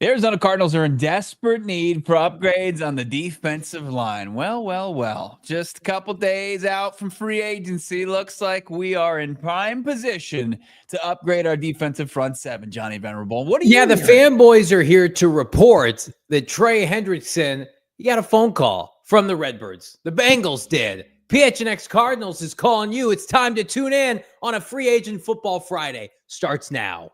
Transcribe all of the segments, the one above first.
The Arizona Cardinals are in desperate need for upgrades on the defensive line. Well. Just a couple days out from free agency. Looks like we are in prime position to upgrade our defensive front seven, Johnny Venerable. What do you the fanboys are here to report that Trey Hendrickson, he got a phone call from the Redbirds. The Bengals did. PHNX Cardinals is calling you. It's time to tune in on a Free Agent Football Friday. Starts now.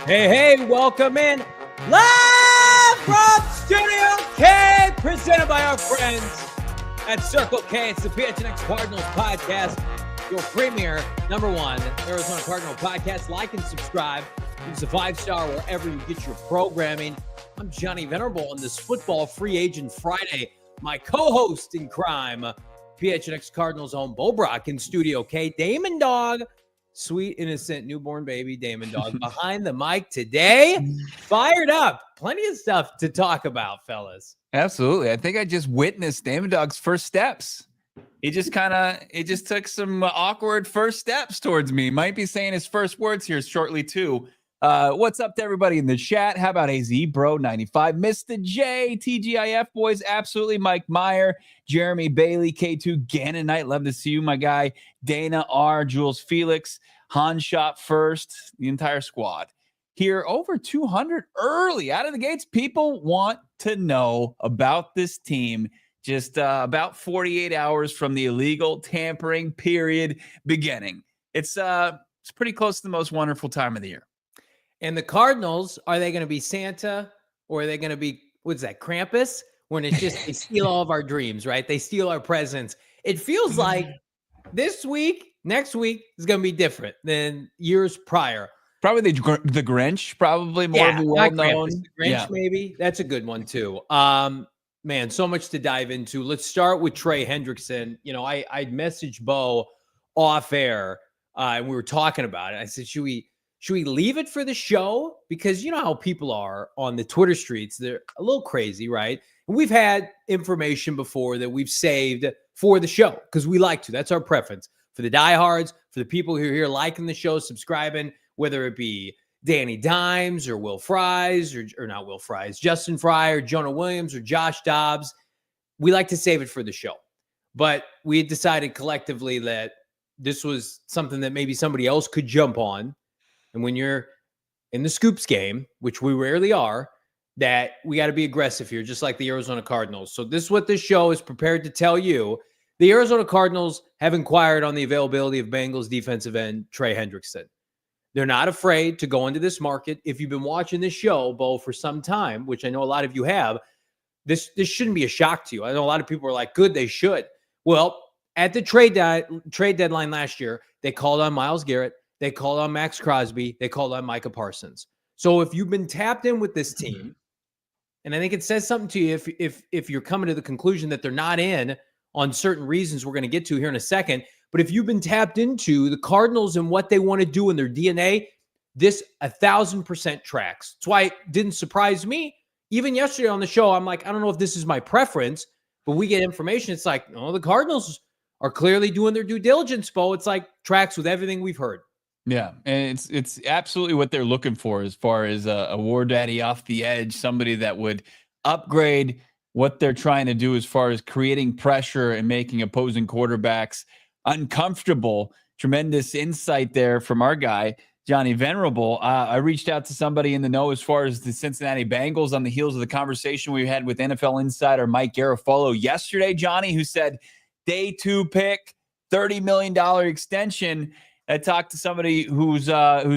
Hey, welcome in. Live from Studio K, presented by our friends at Circle K. It's the PHNX Cardinals podcast, your premier, number one Arizona Cardinal podcast. Like and subscribe. It's a 5-star wherever you get your programming. I'm Johnny Venerable on this Football Free Agent Friday. My co-host in crime, PHNX Cardinals own Brack in Studio K. Damon, Dawg. Sweet, innocent, newborn baby Damon, Dawg, behind the mic today. Fired up. Plenty of stuff to talk about, fellas. Absolutely. I think I just witnessed Damon Dawg's first steps. He just took some awkward first steps towards me. Might be saying his first words here shortly, too. What's up to everybody in the chat? How about AZ Bro 95? Mr. J, TGIF boys, absolutely. Mike Meyer, Jeremy Bailey, K2, Gannon Knight. Love to see you, my guy. Dana R, Jules Felix, Han Shot First, the entire squad. Here, over 200 early out of the gates. People want to know about this team. Just about 48 hours from the illegal tampering period beginning. It's pretty close to the most wonderful time of the year. And the Cardinals, are they going to be Santa or are they going to be, what's that, Krampus? When it's just, they steal all of our dreams, right? They steal our presents. It feels like this week, next week is going to be different than years prior. Probably the Grinch, probably more of a well-known. The Grinch, maybe. That's a good one, too. Man, so much to dive into. Let's start with Trey Hendrickson. You know, I messaged Bo off air, and we were talking about it. I said, should we leave it for the show? Because you know how people are on the Twitter streets. They're a little crazy, right? And we've had information before that we've saved for the show because we like to. That's our preference. For the diehards, for the people who are here liking the show, subscribing, whether it be Danny Dimes or Will Fries or not Will Fries, Justin Fry or Jonah Williams or Josh Dobbs, we like to save it for the show. But we had decided collectively that this was something that maybe somebody else could jump on. And when you're in the scoops game, which we rarely are, that we got to be aggressive here, just like the Arizona Cardinals. So this is what this show is prepared to tell you. The Arizona Cardinals have inquired on the availability of Bengals defensive end Trey Hendrickson. They're not afraid to go into this market. If you've been watching this show, Bo, for some time, which I know a lot of you have, this shouldn't be a shock to you. I know a lot of people are like, good, they should. Well, at the trade deadline last year, they called on Myles Garrett. They called on Max Crosby. They called on Micah Parsons. So if you've been tapped in with this team, and I think it says something to you if you're coming to the conclusion that they're not in on certain reasons we're going to get to here in a second. But if you've been tapped into the Cardinals and what they want to do in their DNA, this 1,000% tracks. That's why it didn't surprise me. Even yesterday on the show, I'm like, I don't know if this is my preference, but we get information. It's like, no, the Cardinals are clearly doing their due diligence, Bo. It's like tracks with everything we've heard. Yeah, and it's absolutely what they're looking for as far as a war daddy off the edge, somebody that would upgrade what they're trying to do as far as creating pressure and making opposing quarterbacks uncomfortable. Tremendous insight there from our guy, Johnny Venerable. I reached out to somebody in the know as far as the Cincinnati Bengals on the heels of the conversation we had with NFL insider Mike Garafolo yesterday, Johnny, who said day 2 pick, $30 million extension. I talked to somebody who's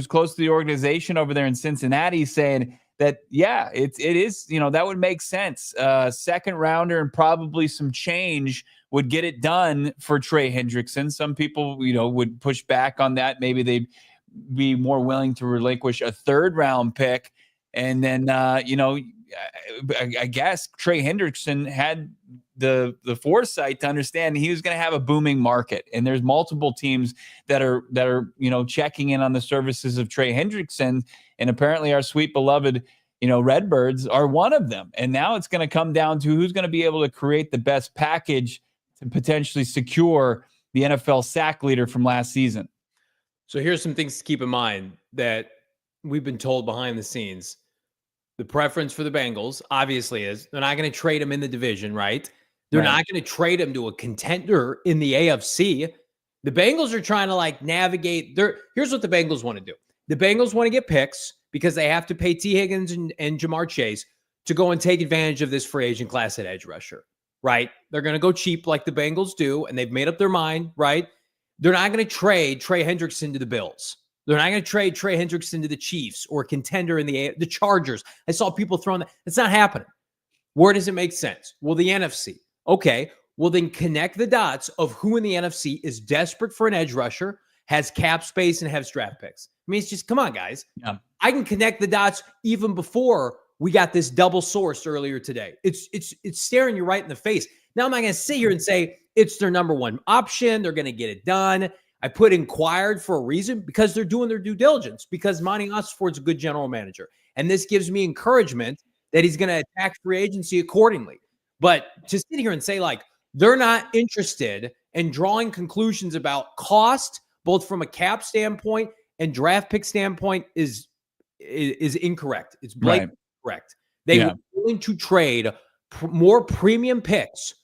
close to the organization over there in Cincinnati saying that, yeah, it is, that would make sense. Second rounder and probably some change would get it done for Trey Hendrickson. Some people, would push back on that. Maybe they'd be more willing to relinquish a third round pick. And then, I guess Trey Hendrickson had the foresight to understand he was going to have a booming market. And there's multiple teams that are, checking in on the services of Trey Hendrickson. And apparently our sweet beloved, Redbirds are one of them. And now it's going to come down to who's going to be able to create the best package to potentially secure the NFL sack leader from last season. So here's some things to keep in mind that we've been told behind the scenes. The preference for the Bengals obviously is they're not going to trade him in the division, right? They're not going to trade him to a contender in the AFC. The Bengals are trying to navigate. Here's what the Bengals want to do. The Bengals want to get picks because they have to pay T. Higgins and Jamar Chase to go and take advantage of this free agent class at edge rusher, right? They're going to go cheap like the Bengals do, and they've made up their mind, right? They're not going to trade Trey Hendrickson to the Bills. They're not going to trade Trey Hendrickson to the Chiefs or a contender in the Chargers. I saw people throwing that. It's not happening. Where does it make sense? Well, the NFC. Okay, well then connect the dots of who in the NFC is desperate for an edge rusher, has cap space, and has draft picks. I mean, it's just, come on, guys. Yeah. I can connect the dots even before we got this double sourced earlier today. It's staring you right in the face. Now, I'm not going to sit here and say it's their number one option. They're going to get it done. I put inquired for a reason because they're doing their due diligence, because Monti Ossenfort's a good general manager. And this gives me encouragement that he's going to attack free agency accordingly. But to sit here and say, they're not interested in drawing conclusions about cost, both from a cap standpoint and draft pick standpoint, is incorrect. It's blatantly correct. They were willing to trade more premium picks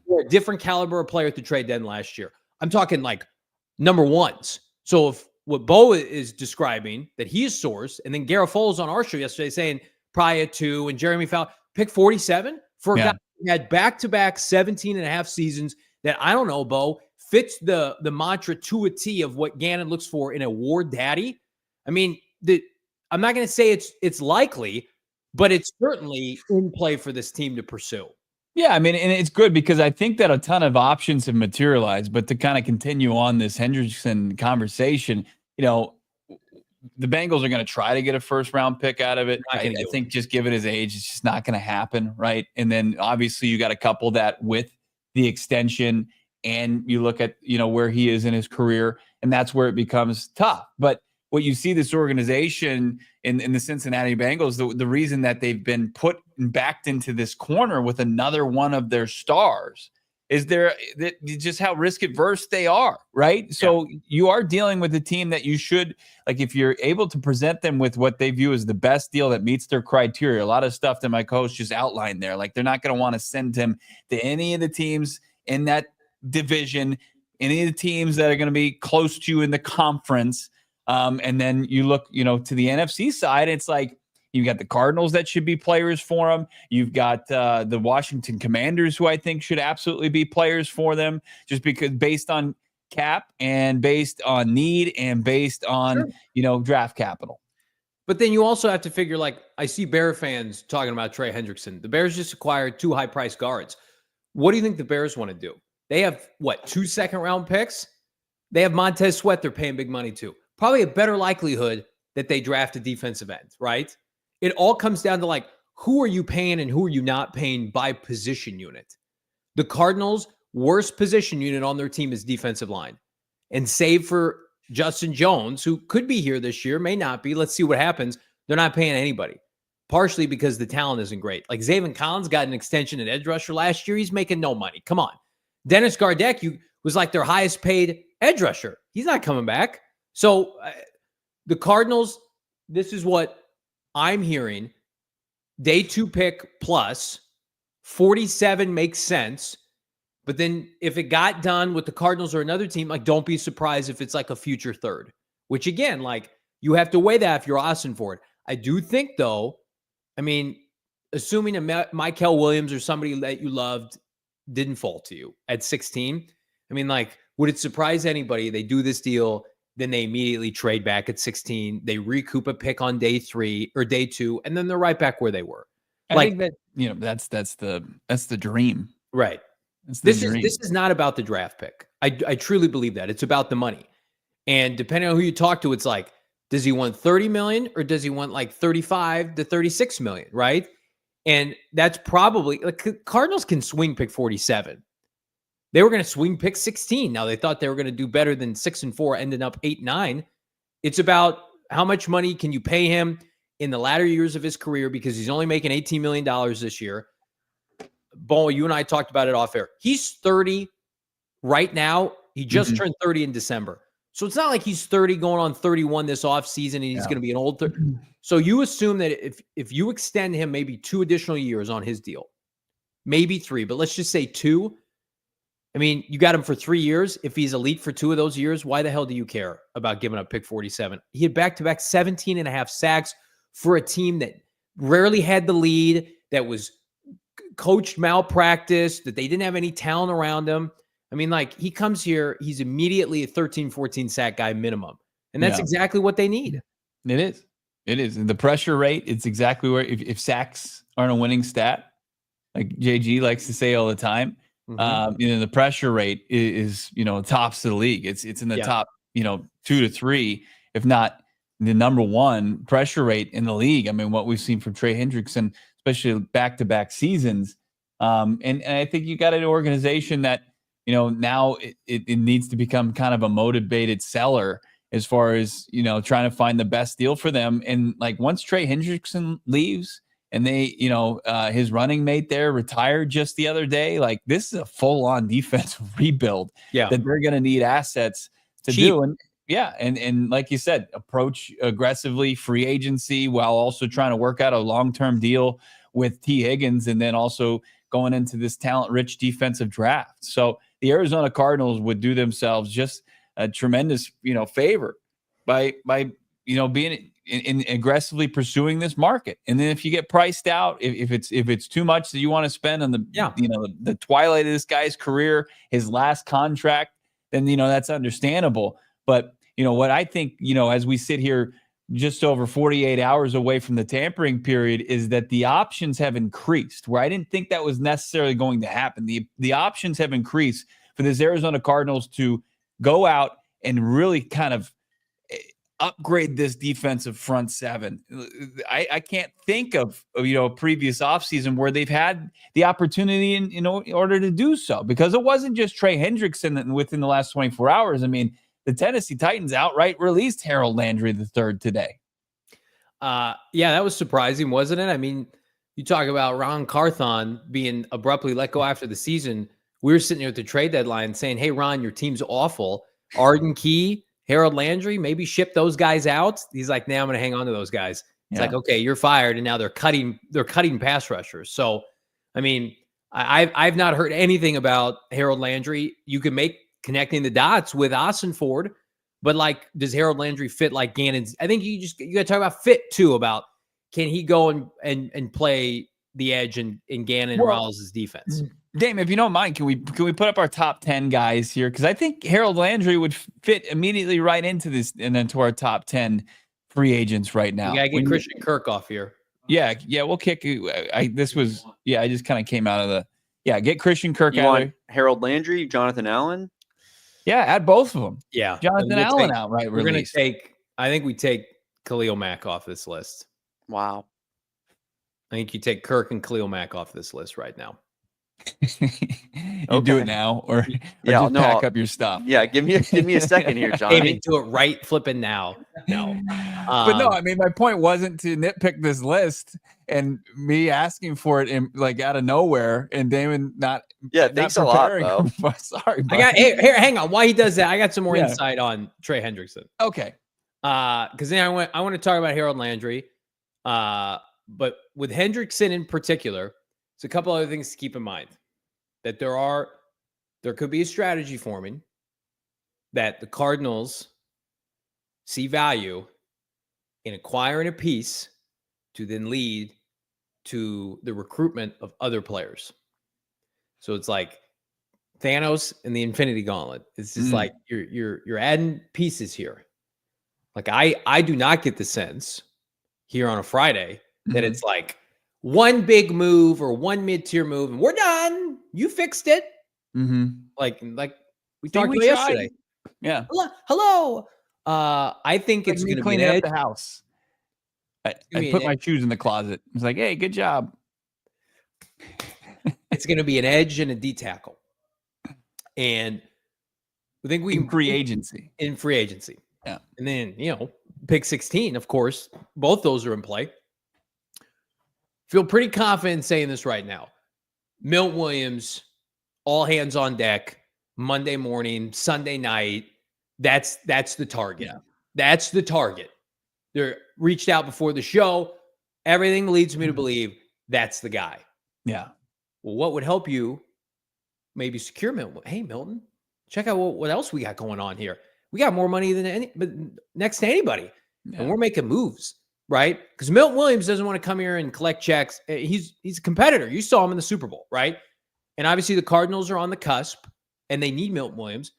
for a different caliber of player at the trade deadline last year. I'm talking number ones. So if what Bo is describing that he is sourced, and then Garrett Foles on our show yesterday saying prior to, and Jeremy Fowler, pick 47 for a guy who had back-to-back 17 and a half seasons that, I don't know, Bo, fits the mantra to a T of what Gannon looks for in a war daddy. I mean, I'm not going to say it's likely, but it's certainly in play for this team to pursue. Yeah, I mean, and it's good because I think that a ton of options have materialized. But to kind of continue on this Hendrickson conversation, the Bengals are going to try to get a first-round pick out of it. I think just given his age, it's just not going to happen, right? And then obviously you got to couple that with the extension, and you look at where he is in his career, and that's where it becomes tough. But what you see this organization in the Cincinnati Bengals, the reason that they've been put and backed into this corner with another one of their stars is just how risk adverse they are, right? Yeah. So you are dealing with a team that you should, if you're able to present them with what they view as the best deal that meets their criteria, a lot of stuff that my coach just outlined there, they're not going to want to send him to any of the teams in that division, any of the teams that are going to be close to you in the conference. And then you look, to the NFC side, it's you got the Cardinals that should be players for them. You've got the Washington Commanders, who I think should absolutely be players for them, just because based on cap and based on need and based on, draft capital. But then you also have to figure, I see Bear fans talking about Trey Hendrickson. The Bears just acquired 2 high-priced guards. What do you think the Bears want to do? They have, 2 second-round picks? They have Montez Sweat they're paying big money to. Probably a better likelihood that they draft a defensive end, right? It all comes down to who are you paying and who are you not paying by position unit. The Cardinals' worst position unit on their team is defensive line. And save for Justin Jones, who could be here this year, may not be. Let's see what happens. They're not paying anybody. Partially because the talent isn't great. Zaven Collins got an extension at edge rusher last year. He's making no money. Come on. Dennis Gardeck was their highest paid edge rusher. He's not coming back. So the Cardinals, this is what I'm hearing. Day 2 pick plus 47 makes sense. But then if it got done with the Cardinals or another team, don't be surprised if it's a future third, which again, you have to weigh that if you're Ossenfort. I do think though, assuming a Michael Williams or somebody that you loved didn't fall to you at 16, would it surprise anybody they do this deal? then they immediately trade back at 16. They recoup a pick on day 3 or day 2, and then they're right back where they were. I think that, that's the dream. Right. This is not about the draft pick. I truly believe that. It's about the money. And depending on who you talk to, it's like, does he want 30 million or does he want like 35 to 36 million, right? And that's probably like Cardinals can swing pick 47. They were going to swing pick 16. Now they thought they were going to do better than 6-4, ending up 8-9. It's about how much money can you pay him in the latter years of his career, because he's only making $18 million this year. Bo, you and I talked about it off air. He's 30 right now. He just turned 30 in December. So it's not like he's 30 going on 31 this offseason and he's going to be an old 30. So you assume that if you extend him maybe 2 additional years on his deal, maybe 3, but let's just say 2. I mean, you got him for 3 years. If he's elite for 2 of those years, why the hell do you care about giving up pick 47? He had back-to-back 17.5 sacks for a team that rarely had the lead, that was coached malpractice, that they didn't have any talent around him. I mean, like, he comes here, he's immediately a 13, 14 sack guy minimum. And that's exactly what they need. It is. It is. And the pressure rate, it's exactly where, if sacks aren't a winning stat, like JG likes to say all the time, the pressure rate is tops of the league. It's in the top, 2 to 3, if not the number 1 pressure rate in the league. I mean, what we've seen from Trey Hendrickson, especially back-to-back seasons. And I think you got an organization that, now it needs to become kind of a motivated seller as far as, trying to find the best deal for them. And like, once Trey Hendrickson leaves and they, his running mate there retired just the other day, like, this is a full-on defensive rebuild that they're going to need assets to do. And and like you said, approach aggressively free agency while also trying to work out a long-term deal with T. Higgins, and then also going into this talent-rich defensive draft. So the Arizona Cardinals would do themselves just a tremendous, favor by being in aggressively pursuing this market. And then if you get priced out, if it's too much that you want to spend on the twilight of this guy's career, his last contract, then that's understandable. But what I think, as we sit here just over 48 hours away from the tampering period, is that the options have increased, where I didn't think that was necessarily going to happen. The options have increased for this Arizona Cardinals to go out and really kind of upgrade this defensive front seven. I can't think of a previous offseason where they've had the opportunity in order to do so, because it wasn't just Trey Hendrickson within the last 24 hours. I mean, the Tennessee Titans outright released Harold Landry III today. That was surprising, wasn't it? I mean, you talk about Ron Carthon being abruptly let go after the season. We were sitting here at the trade deadline saying, hey, Ron, your team's awful. Arden Key, Harold Landry, maybe ship those guys out. He's like, nah, I'm going to hang on to those guys. It's like, okay, you're fired. And now they're cutting pass rushers. So, I mean, I've not heard anything about Harold Landry. You can make connecting the dots with Ossenfort, but like, does Harold Landry fit like Gannon's? I think you got to talk about fit too, about can he go and play the edge in Gannon and Rawls' defense? Damon, if you don't mind, can we put up our top 10 guys here? Because I think Harold Landry would fit immediately right into this and into our top 10 free agents right now. You gotta get Christian Kirk off here. Yeah, we'll kick. I just kind of came out of the get Christian Kirk out there. Harold Landry, Jonathan Allen. Yeah, add both of them. Yeah, Jonathan Allen outright We're release. I think we take Khalil Mack off this list. Wow. I think you take Kirk and Khalil Mack off this list right now. Do it now, or just pack up your stuff. Yeah, give me a second here, Johnny. Hey, do it right flipping now. No. But no, I mean, my point wasn't to nitpick this list and me asking for it in, like, out of nowhere, and Damon not. Yeah, thanks a lot, Bo. Sorry, here, hang on. While he does that, I got some more insight on Trey Hendrickson. Okay. Because then I want to talk about Harold Landry. But with Hendrickson in particular, there's a couple other things to keep in mind. That there could be a strategy forming that the Cardinals see value in acquiring a piece to then lead to the recruitment of other players. So it's like Thanos and the Infinity Gauntlet. It's just like you're adding pieces here. Like I do not get the sense here on a Friday that Mhm. it's like one big move or one mid-tier move and we're done. You fixed it. Mhm. Like we Think talked we about tried. yesterday. Yeah. Hello. I think Like it's me going to be an cleaning up edge. the house. I Gonna be put an my shoes in the closet. It's like, hey, good job. It's going to be an edge and a D tackle. And I think we In can free agency. in free agency. Yeah. And then, pick 16, of course, both those are in play. Feel pretty confident saying this right now. Milton Williams, all hands on deck, Monday morning, Sunday night. That's the target. Yeah. That's the target. They're reached out before the show. Everything leads me to believe that's the guy. Yeah. Well, what would help you maybe secure Milton? Hey, Milton, check out what else we got going on here. We got more money than next to anybody, and we're making moves, right? Because Milton Williams doesn't want to come here and collect checks. He's a competitor. You saw him in the Super Bowl, right? And obviously the Cardinals are on the cusp, and they need Milton Williams.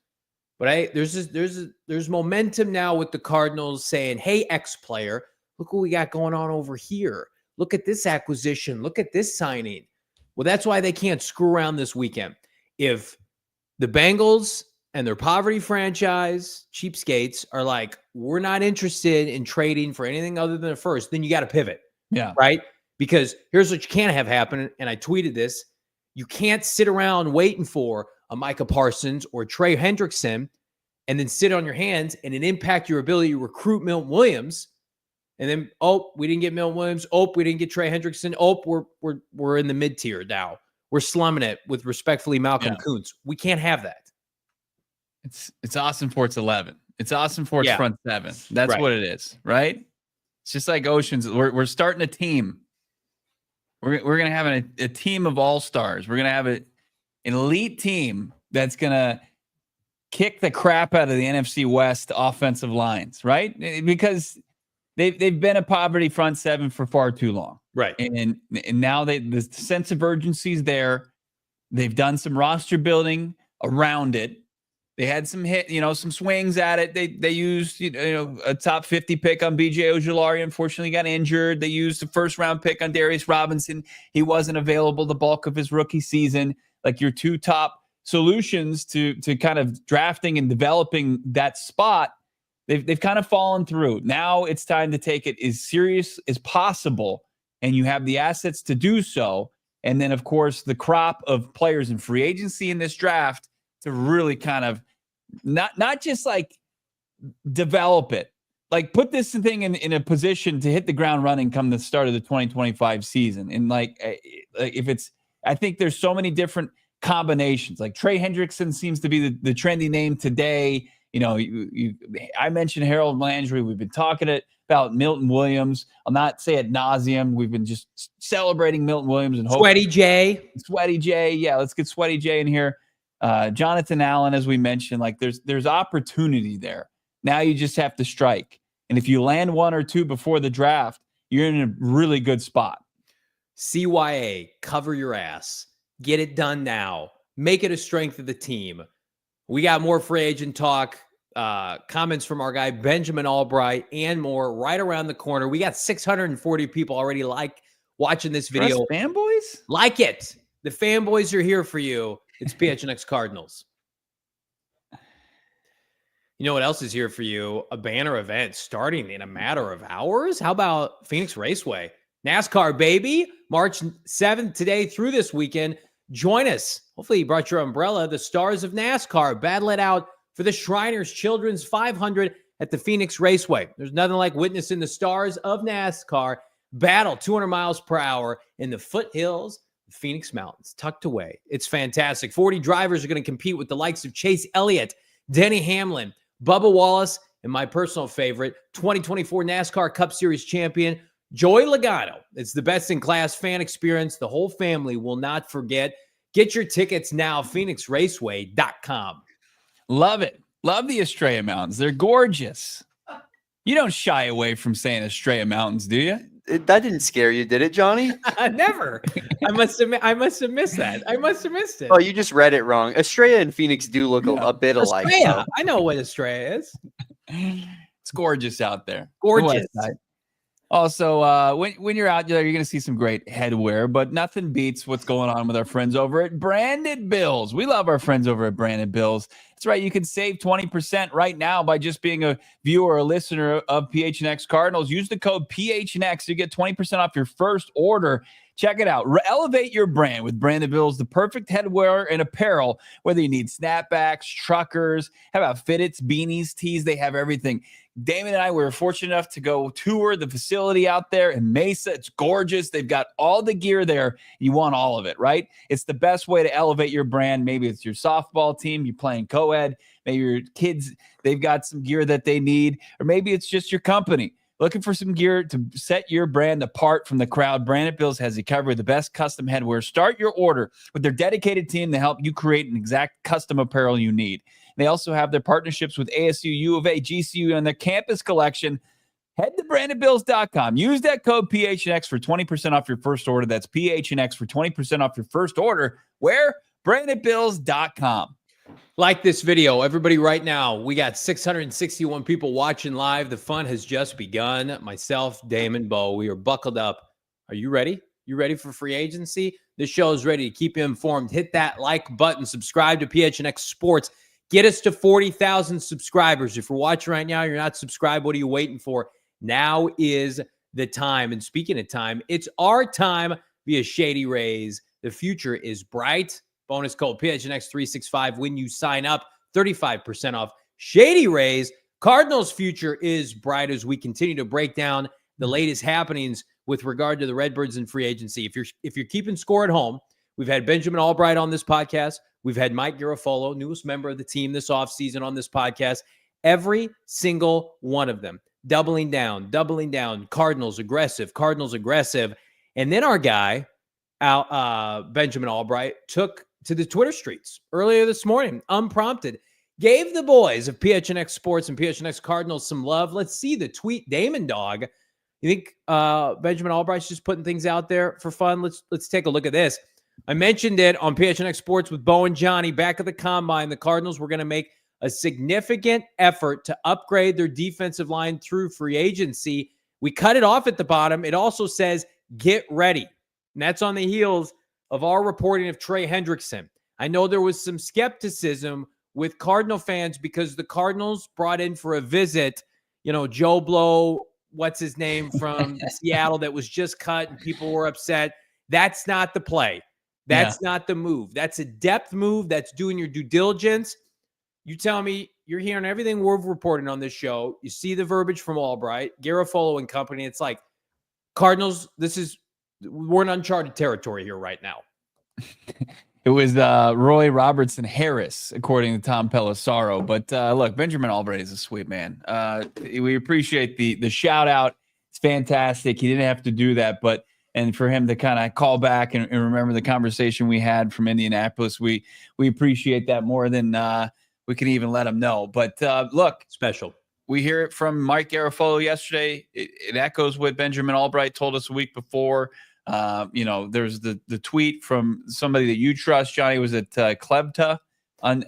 But there's momentum now with the Cardinals saying, "Hey, X player, look what we got going on over here. Look at this acquisition. Look at this signing." Well, that's why they can't screw around this weekend. If the Bengals and their poverty franchise cheapskates are like, we're not interested in trading for anything other than a first, then you got to pivot. Yeah. Right? Because here's what you can't have happen. And I tweeted this. You can't sit around waiting for a Micah Parsons or Trey Hendrickson and then sit on your hands and it impact your ability to recruit Milton Williams. And then, we didn't get Milton Williams. We didn't get Trey Hendrickson. We're in the mid-tier now. We're slumming it with respectfully Malcolm Kuntz. We can't have that. It's Ossenfort's 11. It's Ossenfort's front seven. That's what it is, right? It's just like Oceans. We're starting a team. We're gonna have a team of all-stars. We're gonna have an elite team that's gonna kick the crap out of the NFC West offensive lines, right? Because they've been a poverty front seven for far too long, right? And now the sense of urgency is there. They've done some roster building around it. They had some some swings at it. They used a top 50 pick on BJ Ojulari. Unfortunately, got injured. They used a first round pick on Darius Robinson. He wasn't available the bulk of his rookie season. Like your two top solutions to kind of drafting and developing that spot, they've kind of fallen through. Now it's time to take it as serious as possible, and you have the assets to do so. And then, of course, the crop of players in free agency in this draft to really kind of not just like develop it, like put this thing in a position to hit the ground running come the start of the 2025 season. And like if it's, I think there's so many different combinations. Like Trey Hendrickson seems to be the trendy name today. I mentioned Harold Landry. We've been talking about Milton Williams. I'll not say ad nauseum. We've been just celebrating Milton Williams and Sweaty J. Yeah, let's get Sweaty J in here. Jonathan Allen, as we mentioned, like there's opportunity there. Now you just have to strike. And if you land one or two before the draft, you're in a really good spot. CYA, cover your ass. Get it done now. Make it a strength of the team. We got more free agent talk, comments from our guy, Benjamin Albright, and more right around the corner. We got 640 people already watching this video. Fanboys? Like it. The fanboys are here for you. It's PHNX Cardinals. You know what else is here for you? A banner event starting in a matter of hours. How about Phoenix Raceway? NASCAR, baby. March 7th today through this weekend. Join us. Hopefully you brought your umbrella. The stars of NASCAR battle it out for the Shriners Children's 500 at the Phoenix Raceway. There's nothing like witnessing the stars of NASCAR battle 200 miles per hour in the foothills of Phoenix Mountains, tucked away. It's fantastic. 40 drivers are going to compete with the likes of Chase Elliott, Denny Hamlin, Bubba Wallace, and my personal favorite, 2024 NASCAR Cup Series champion, Joey Logano. It's the best-in-class fan experience the whole family will not forget. Get your tickets now, phoenixraceway.com. Love it. Love the Estrella Mountains. They're gorgeous. You don't shy away from saying Estrella Mountains, do you? That didn't scare you, did it, Johnny? Never. I must have missed that. I must have missed it. Oh, you just read it wrong. Estrella and Phoenix do look a bit alike. Estrella. I know what Estrella is. It's gorgeous out there. The Gorgeous. West Side. Also, when you're out there, you're going to see some great headwear, but nothing beats what's going on with our friends over at Branded Bills. We love our friends over at Branded Bills. That's right. You can save 20% right now by just being a viewer or a listener of PHNX Cardinals. Use the code PHNX to get 20% off your first order. Check it out. Elevate your brand with Branded Bills, the perfect headwear and apparel, whether you need snapbacks, truckers, how about fitteds, beanies, tees, they have everything. Damon and I were fortunate enough to go tour the facility out there in Mesa. It's gorgeous. They've got all the gear there. You want all of it, right? It's the best way to elevate your brand. Maybe it's your softball team. You're playing co-ed. Maybe your kids, they've got some gear that they need. Or maybe it's just your company. Looking for some gear to set your brand apart from the crowd? Branded Bills has you covered with the best custom headwear. Start your order with their dedicated team to help you create an exact custom apparel you need. They also have their partnerships with ASU, U of A, GCU, and their campus collection. Head to brandedbills.com. Use that code PHNX for 20% off your first order. That's PHNX for 20% off your first order. Where? brandedbills.com. Like this video, everybody right now, we got 661 people watching live. The fun has just begun. Myself, Damon, Bo, we are buckled up. Are you ready? You ready for free agency? This show is ready to keep you informed. Hit that like button. Subscribe to PHNX Sports. Get us to 40,000 subscribers. If you're watching right now, you're not subscribed, what are you waiting for? Now is the time. And speaking of time, it's our time via Shady Rays. The future is bright. Bonus code PHNX365 when you sign up. 35% off. Shady Rays. Cardinals' future is bright as we continue to break down the latest happenings with regard to the Redbirds and free agency. If you're keeping score at home, we've had Benjamin Albright on this podcast. We've had Mike Garafolo, newest member of the team this offseason on this podcast. Every single one of them doubling down. Cardinals aggressive. And then our guy, Benjamin Albright, took to the Twitter streets earlier this morning, unprompted, gave the boys of PHNX Sports and PHNX Cardinals some love. Let's see the tweet. Damon, Dawg. You think Benjamin Albright's just putting things out there for fun? Let's take a look at this. I mentioned it on PHNX Sports with Bo and Johnny back at the Combine. The Cardinals were going to make a significant effort to upgrade their defensive line through free agency. We cut it off at the bottom. It also says, get ready. And that's on the heels of our reporting of Trey Hendrickson. I know there was some skepticism with Cardinal fans because the Cardinals brought in for a visit, Joe Blow, what's his name, from Seattle that was just cut and people were upset. That's not the play. That's not the move. That's a depth move. That's doing your due diligence. You tell me you're hearing everything we're reporting on this show. You see the verbiage from Albright, Garafolo and company. It's like, Cardinals, we're in uncharted territory here right now. It was Roy Robertson Harris, according to Tom Pelissaro. But look, Benjamin Albright is a sweet man. We appreciate the shout out. It's fantastic. He didn't have to do that, and for him to kind of call back and remember the conversation we had from Indianapolis, we appreciate that more than we can even let him know. But look, special. We hear it from Mike Garafolo yesterday. It echoes what Benjamin Albright told us a week before. There's the tweet from somebody that you trust, Johnny. Was it Klebta on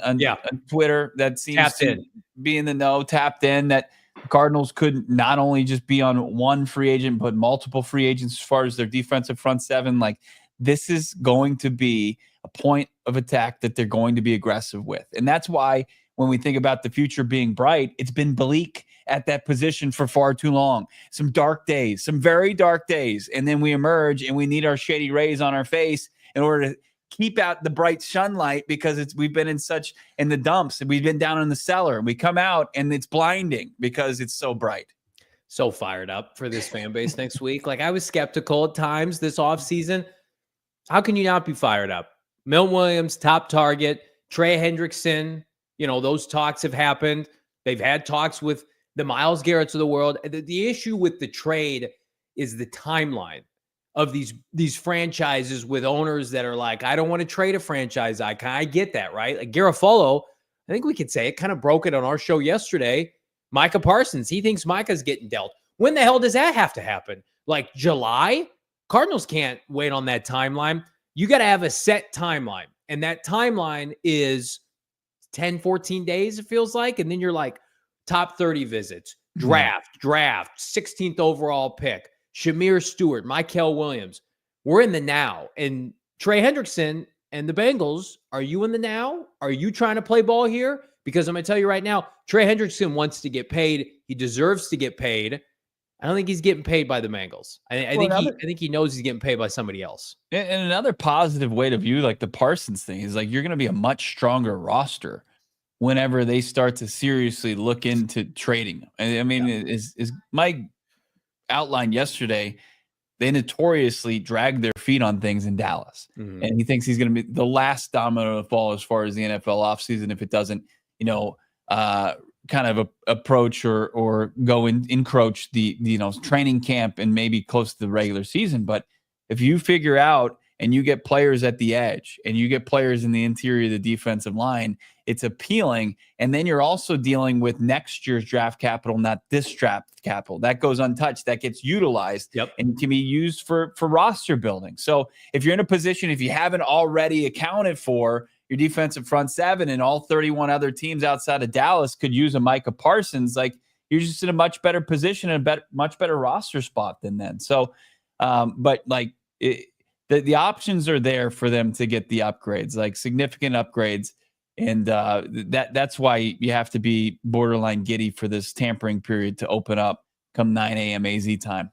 Twitter that seems to be in the know, tapped in, that Cardinals could not only just be on one free agent, but multiple free agents as far as their defensive front seven. Like, this is going to be a point of attack that they're going to be aggressive with. And that's why when we think about the future being bright, it's been bleak at that position for far too long. Some dark days, some very dark days. And then we emerge and we need our Shady Rays on our face in order to keep out the bright sunlight, because we've been in the dumps, and we've been down in the cellar, and we come out and it's blinding because it's so bright. So fired up for this fan base next week. Like, I was skeptical at times this offseason. How can you not be fired up? Milton Williams, top target. Trey Hendrickson, those talks have happened. They've had talks with the Myles Garretts of the world. The issue with the trade is the timeline of these franchises with owners that are like, I don't want to trade a franchise icon. I get that, right? Like Garafolo, I think we could say it, kind of broke it on our show yesterday. Micah Parsons, he thinks Micah's getting dealt. When the hell does that have to happen? Like July? Cardinals can't wait on that timeline. You got to have a set timeline. And that timeline is 10, 14 days, it feels like. And then you're like, top 30 visits, draft, 16th overall pick, Shamir Stewart, Mykel Williams. We're in the now. And Trey Hendrickson and the Bengals, are you in the now? Are you trying to play ball here? Because I'm going to tell you right now, Trey Hendrickson wants to get paid. He deserves to get paid. I don't think he's getting paid by the Bengals. I think he knows he's getting paid by somebody else. And another positive way to view like the Parsons thing is like you're going to be a much stronger roster whenever they start to seriously look into trading. I mean, is Mike outlined yesterday, they notoriously drag their feet on things in Dallas. Mm-hmm. And he thinks he's going to be the last domino to fall as far as the NFL offseason if it doesn't, kind of approach or go and encroach the training camp and maybe close to the regular season. But if you figure out and you get players at the edge and you get players in the interior of the defensive line, it's appealing. And then you're also dealing with next year's draft capital, not this draft capital. That goes untouched. That gets utilized and can be used for roster building. So if you're in a position, if you haven't already accounted for your defensive front seven and all 31 other teams outside of Dallas could use a Micah Parsons, like you're just in a much better position and much better roster spot than then. So, but like the options are there for them to get the upgrades, like significant upgrades. And that's why you have to be borderline giddy for this tampering period to open up come 9 a.m. AZ time.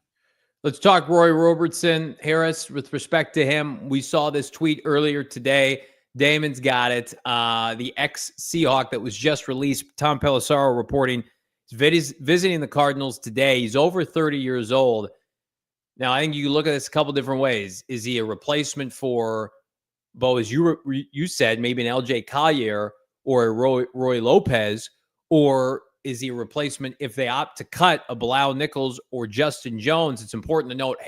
Let's talk Roy Robertson, Harris. With respect to him, we saw this tweet earlier today. Damon's got it. The ex-Seahawk that was just released, Tom Pelissero reporting, he's visiting the Cardinals today. He's over 30 years old. Now, I think you look at this a couple different ways. Is he a replacement for, Bo, as you said, maybe an LJ Collier or a Roy Lopez, or is he a replacement if they opt to cut a Bilal Nichols or Justin Jones? It's important to note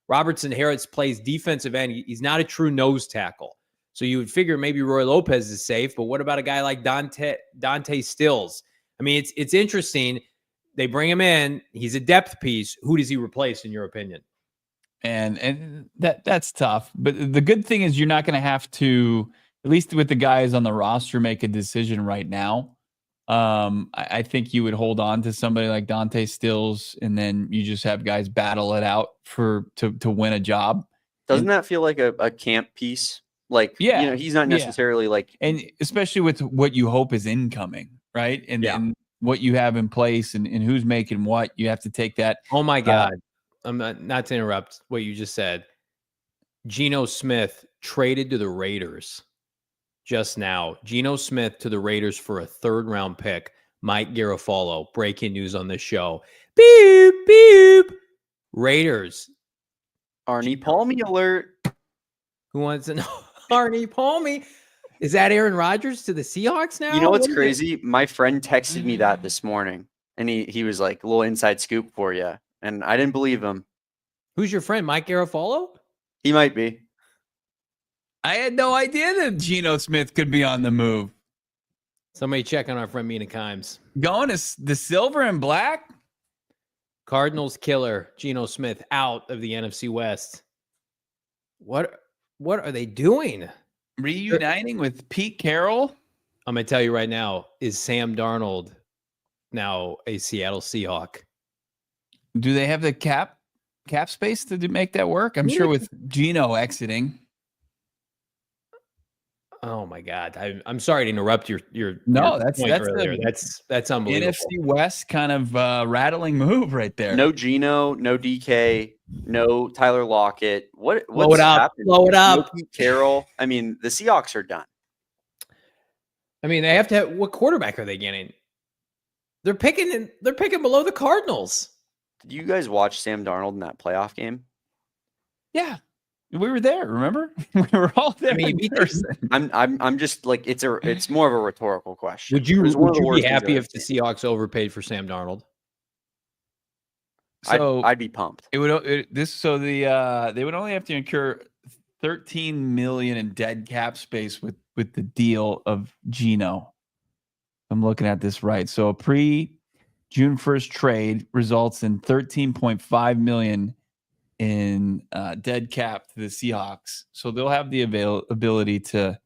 Robertson Harris plays defensive end. He's not a true nose tackle. So you would figure maybe Roy Lopez is safe, but what about a guy like Dante Stills? I mean, it's interesting. They bring him in. He's a depth piece. Who does he replace, in your opinion? And that's tough. But the good thing is you're not going to have to, at least with the guys on the roster, make a decision right now. I think you would hold on to somebody like Dante Stills, and then you just have guys battle it out to win a job. Doesn't that feel like a camp piece? Like, he's not necessarily like, and especially with what you hope is incoming, right? And what you have in place and who's making what, you have to take that. Oh my God. I'm not to interrupt what you just said. Geno Smith traded to the Raiders just now. Geno Smith to the Raiders for a 3rd-round pick. Mike Garafolo, breaking news on this show. Beep, beep. Raiders. Arnie Palmy alert. Who wants to know? Arnie Palmy. Is that Aaron Rodgers to the Seahawks now? You know what's crazy? My friend texted me that this morning, and he was like, a little inside scoop for you. And I didn't believe him. Who's your friend, Mike Garafolo? He might be. I had no idea that Geno Smith could be on the move. Somebody check on our friend Mina Kimes. Going to the silver and black? Cardinals killer, Geno Smith, out of the NFC West. What are they doing? Reuniting with Pete Carroll? I'm going to tell you right now, is Sam Darnold now a Seattle Seahawk? Do they have the cap space to make that work? I'm sure with Geno exiting. Oh my God! I'm sorry to interrupt your that's earlier. That's unbelievable. NFC West kind of rattling move right there. No Geno, no DK, no Tyler Lockett. What's happening? Blow it up. No Pete Carroll. I mean, the Seahawks are done. I mean, they have to have, what quarterback are they getting? They're picking below the Cardinals. Did you guys watch Sam Darnold in that playoff game? Yeah. We were there, remember? We were all there. I mean, I'm just like, it's more of a rhetorical question. Would you be happy if the Seahawks overpaid for Sam Darnold? So I'd be pumped. They would only have to incur $13 million in dead cap space with the deal of Geno. I'm looking at this right. So a pre-June 1st trade results in $13.5 million in dead cap to the Seahawks. So they'll have the ability to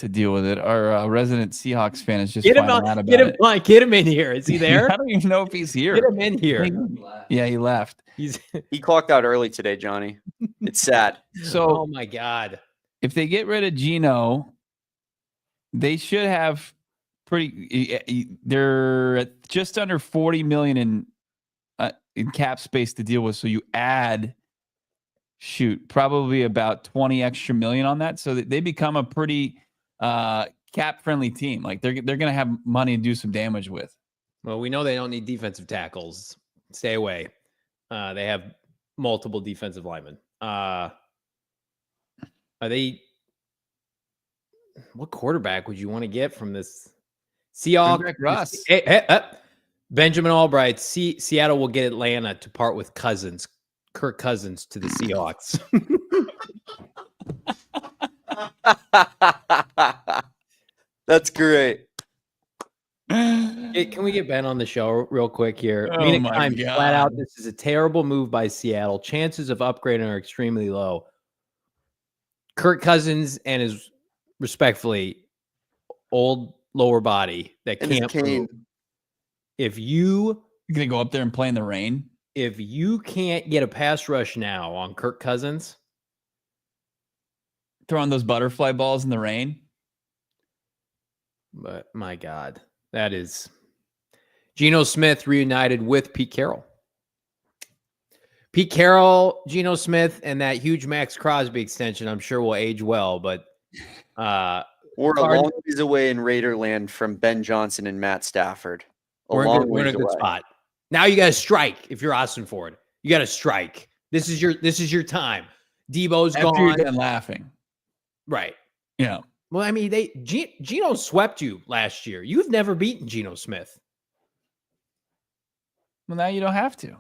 to deal with it. Our resident Seahawks fan is just Get him finding on. out Get about him it. Get him in here. Is he there? I don't even know if he's here. Get him in here. Yeah, he left. He clocked out early today, Johnny. It's sad. So, oh my God. if they get rid of Geno, they should have they're at just under 40 million in cap space to deal with. So you add, probably about 20 extra million on that. So that they become a pretty cap friendly team. Like they're going to have money to do some damage with. Well, we know they don't need defensive tackles. Stay away. They have multiple defensive linemen. Are they? What quarterback would you want to get from this Seahawks? Russ. Benjamin Albright. Seattle will get Atlanta to part with Cousins. Kirk Cousins to the Seahawks. That's great. Hey, can we get Ben on the show real quick here? Oh Munich my Times God. flat out. This is a terrible move by Seattle. Chances of upgrading are extremely low. Kirk Cousins and his respectfully old lower body that And his can't cane. move. If you You're going to go up there and play in the rain? can't get a pass rush now on Kirk Cousins, Throwing those butterfly balls in the rain? but my God, that is Geno Smith reunited with Pete Carroll. Pete Carroll, Geno Smith, and that huge Max Crosby extension, I'm sure will age well, but We're a long ways away in Raider land from Ben Johnson and Matt Stafford. we're in a good spot. Now you got to strike if you're Ossenfort. You got to strike. This is your time. Debo's After gone. you're done laughing. Right. Yeah. Well, I mean, Geno swept you last year. You've never beaten Geno Smith. Well, now you don't have to.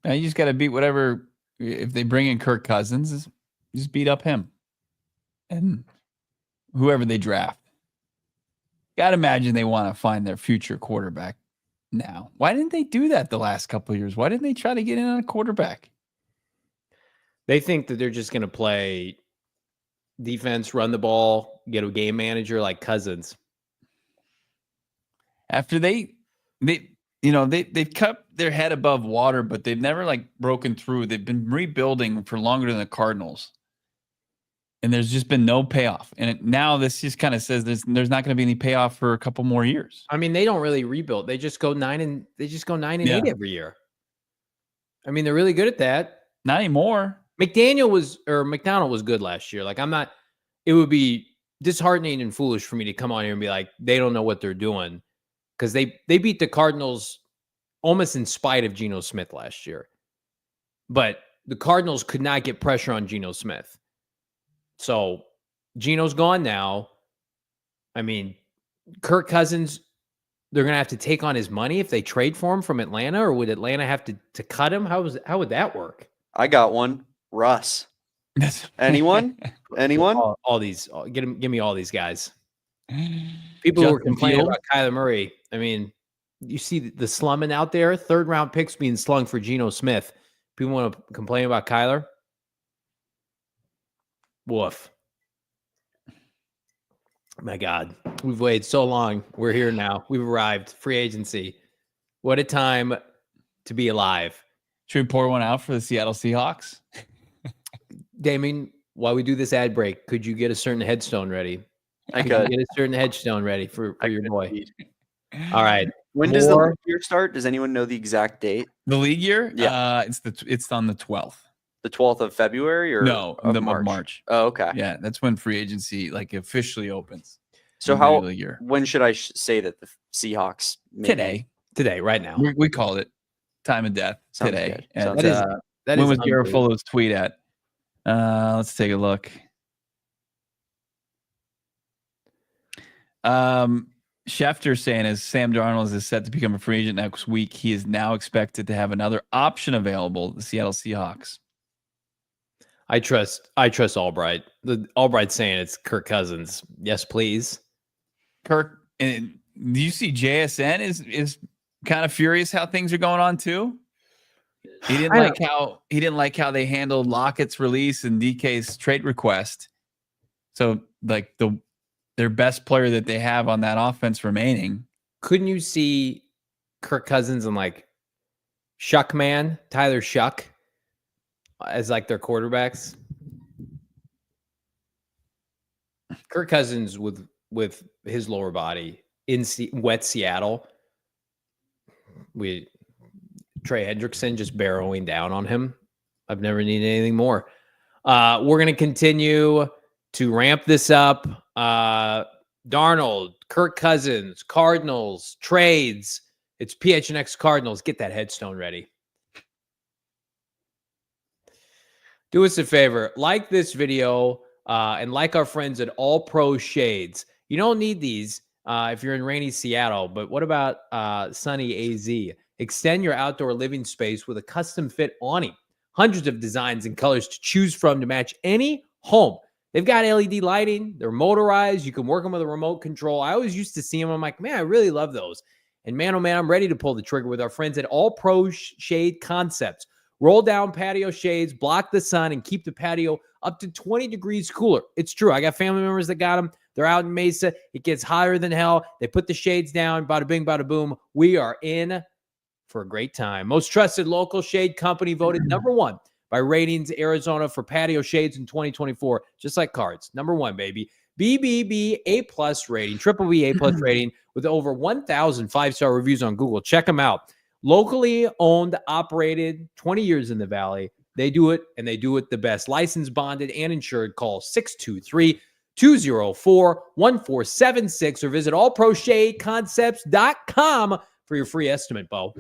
Now you just got to beat whatever. If they bring in Kirk Cousins, just beat up him and whoever they draft. Got to imagine they want to find their future quarterback now. Why didn't they do that the last couple of years? Why didn't they try to get in on a quarterback? They think that they're just going to play defense, run the ball, get a game manager like Cousins. After they've kept their head above water, but they've never like broken through. They've been rebuilding for longer than the Cardinals, and there's just been no payoff. And now this just kind of says there's not going to be any payoff for a couple more years. I mean, they don't really rebuild. They just go 9 and 8 every year. I mean, they're really good at that. Not anymore. McDonald was good last year. Like it would be disheartening and foolish for me to come on here and be like, they don't know what they're doing. Because they beat the Cardinals almost in spite of Geno Smith last year. But the Cardinals could not get pressure on Geno Smith. So Geno's gone now. I mean, Kirk Cousins, they're going to have to take on his money if they trade for him from Atlanta, or would Atlanta have to cut him? How would that work? I got one. Russ. Anyone? Anyone? All these, give me all these guys. People who were Justin complaining Fields? about Kyler Murray. I mean, you see the slumming out there. 3rd round picks being slung for Geno Smith. People want to complain about Kyler. Woof. My God, we've waited so long. We're here now. We've arrived. Free agency. What a time to be alive. Should we pour one out for the Seattle Seahawks? Damon, while we do this ad break, could you get a certain headstone ready? I Could you could. get a certain headstone ready for your could boy? indeed. All right. When does the More- league year start? Does anyone know the exact date? The league year? Yeah. It's on the 12th. The 12th of February or No, of the March? March. Oh, okay. Yeah, that's when free agency like officially opens. So in the how? league year. When should I say that the Seahawks maybe- Today, right now. We called it time of death Sounds today. good. And, Sounds That when is was unbelievable. Garofalo's tweet at? Let's take a look. Schefter saying as Sam Darnold is set to become a free agent next week, he is now expected to have another option available. The Seattle Seahawks. I trust Albright. Albright's saying it's Kirk Cousins. Yes, please. Kirk, and do you see JSN is kind of furious how things are going on too? He didn't like how they handled Lockett's release and DK's trade request. So like their best player that they have on that offense remaining. Couldn't you see Kirk Cousins and like Shuckman, Tyler Shuck as like their quarterbacks? Kirk Cousins with his lower body in wet Seattle. Trey Hendrickson just barreling down on him. I've never needed anything more. We're going to continue to ramp this up. Darnold, Kirk Cousins, Cardinals, trades. It's PHNX Cardinals. Get that headstone ready. Do us a favor. Like this video and like our friends at All Pro Shades. You don't need these if you're in rainy Seattle, but what about sunny AZ? Extend your outdoor living space with a custom fit awning. Hundreds of designs and colors to choose from to match any home. They've got LED lighting. They're motorized. You can work them with a remote control. I always used to see them. I'm like, man, I really love those. And man, oh man, I'm ready to pull the trigger with our friends at All Pro Shade Concepts. Roll down patio shades, block the sun, and keep the patio up to 20 degrees cooler. It's true. I got family members that got them. They're out in Mesa. It gets hotter than hell. They put the shades down. Bada bing, bada boom. We are in for a great time. Most trusted local shade company voted #1 by Ratings Arizona for patio shades in 2024, just like cards. #1, baby. BBB A+ rating, triple B A+ rating with over 1,000 5-star reviews on Google. Check them out. Locally owned, operated, 20 years in the Valley. They do it, and they do it the best. Licensed, bonded, and insured. Call 623-204-1476 or visit allproshadeconcepts.com for your free estimate, Bo.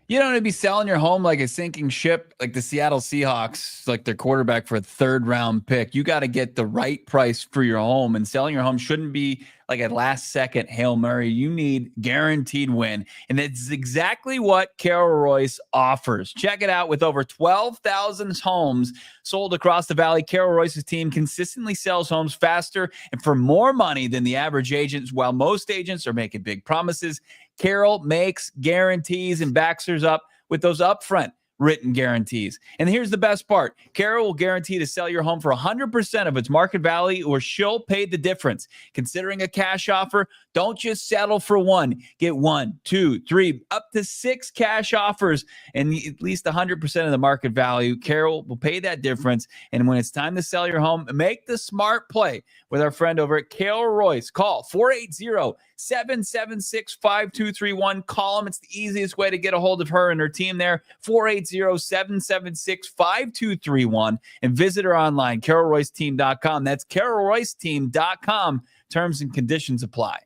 You don't want to be selling your home like a sinking ship, like the Seattle Seahawks, like their quarterback for a 3rd-round pick. You got to get the right price for your home, and selling your home shouldn't be like a last-second Hail Mary. You need guaranteed win, and that's exactly what Carol Royce offers. Check it out. With over 12,000 homes sold across the Valley, Carol Royce's team consistently sells homes faster and for more money than the average agents. While most agents are making big promises, Carol makes guarantees and backs hers up with those upfront written guarantees. And here's the best part. Carol will guarantee to sell your home for 100% of its market value, or she'll pay the difference. Considering a cash offer, don't just settle for one. Get 1, 2, 3, up to 6 cash offers and at least 100% of the market value. Carol will pay that difference. And when it's time to sell your home, make the smart play with our friend over at Carol Royce. Call 480-776-5231. Call them. It's the easiest way to get a hold of her and her team there. 480-776-5231. And visit her online, carolroyceteam.com. That's carolroyceteam.com. Terms and conditions apply.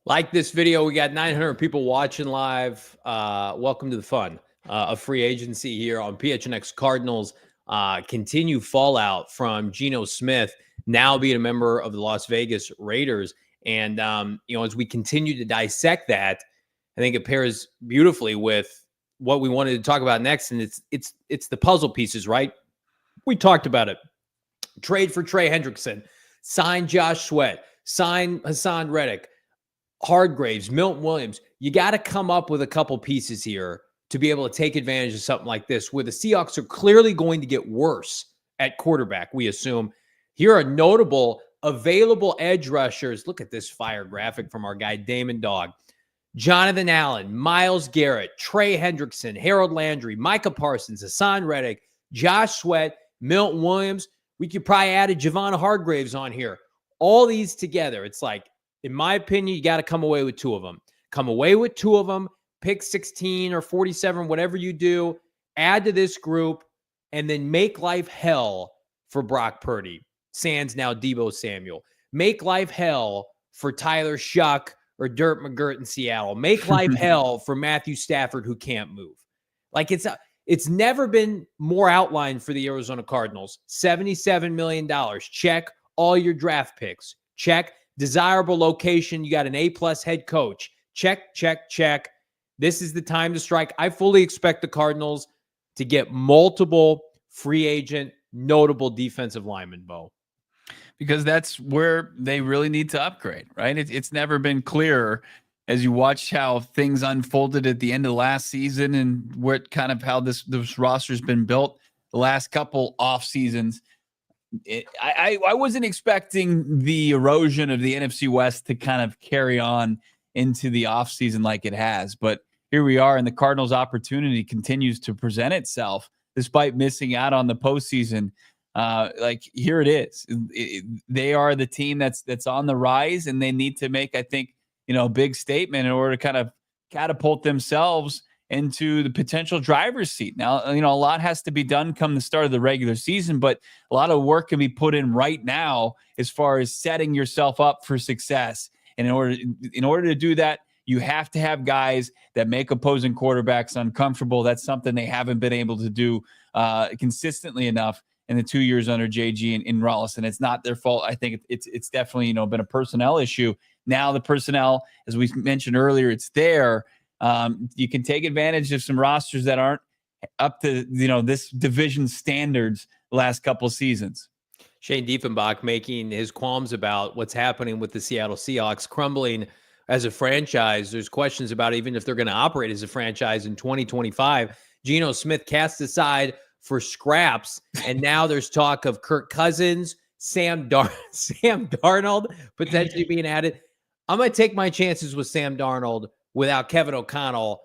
Like this video, we got 900 people watching live. Welcome to the fun of free agency here on PHNX Cardinals. Continue fallout from Geno Smith now being a member of the Las Vegas Raiders. And, as we continue to dissect that, I think it pairs beautifully with what we wanted to talk about next. And it's the puzzle pieces, right? We talked about it. Trade for Trey Hendrickson, sign Josh Sweat, sign Hassan Reddick, Hargraves, Milton Williams. You got to come up with a couple pieces here to be able to take advantage of something like this, where the Seahawks are clearly going to get worse at quarterback, we assume. Here are notable available edge rushers. Look at this fire graphic from our guy, Damon Dawg. Jonathan Allen, Myles Garrett, Trey Hendrickson, Harold Landry, Micah Parsons, Hassan Reddick, Josh Sweat, Milton Williams. We could probably add a Javon Hargraves on here. All these together, it's like, in my opinion, you got to come away with 2 of them. Come away with 2 of them, pick 16 or 47, whatever you do, add to this group, and then make life hell for Brock Purdy. Sans now Deebo Samuel. Make life hell for Tyler Shuck or Dirt McGirt in Seattle. Make life hell for Matthew Stafford, who can't move. Like, it's never been more outlined for the Arizona Cardinals. $77 million. Check all your draft picks. Check desirable location. You got an A+ head coach. Check, check, check. This is the time to strike. I fully expect the Cardinals to get multiple free agent, notable defensive linemen, Bo. Because that's where they really need to upgrade, right? It's never been clearer as you watch how things unfolded at the end of last season and how this roster's been built the last couple off seasons. I wasn't expecting the erosion of the NFC West to kind of carry on into the offseason like it has, but here we are, and the Cardinals' opportunity continues to present itself despite missing out on the postseason. Like here it is. They are the team that's on the rise, and they need to make, I think, a big statement in order to kind of catapult themselves into the potential driver's seat. Now, a lot has to be done come the start of the regular season, but a lot of work can be put in right now as far as setting yourself up for success. And in order to do that, you have to have guys that make opposing quarterbacks uncomfortable. That's something they haven't been able to do consistently enough in the 2 years under JG and in Rollison. It's not their fault. I think it's definitely been a personnel issue. Now the personnel, as we mentioned earlier, it's there. You can take advantage of some rosters that aren't up to this division standards the last couple of seasons. Shane Diefenbach making his qualms about what's happening with the Seattle Seahawks crumbling as a franchise. There's questions about even if they're going to operate as a franchise in 2025. Geno Smith cast aside for scraps, and now there's talk of Kirk Cousins, Sam Darnold potentially being added. I'm going to take my chances with Sam Darnold without Kevin O'Connell,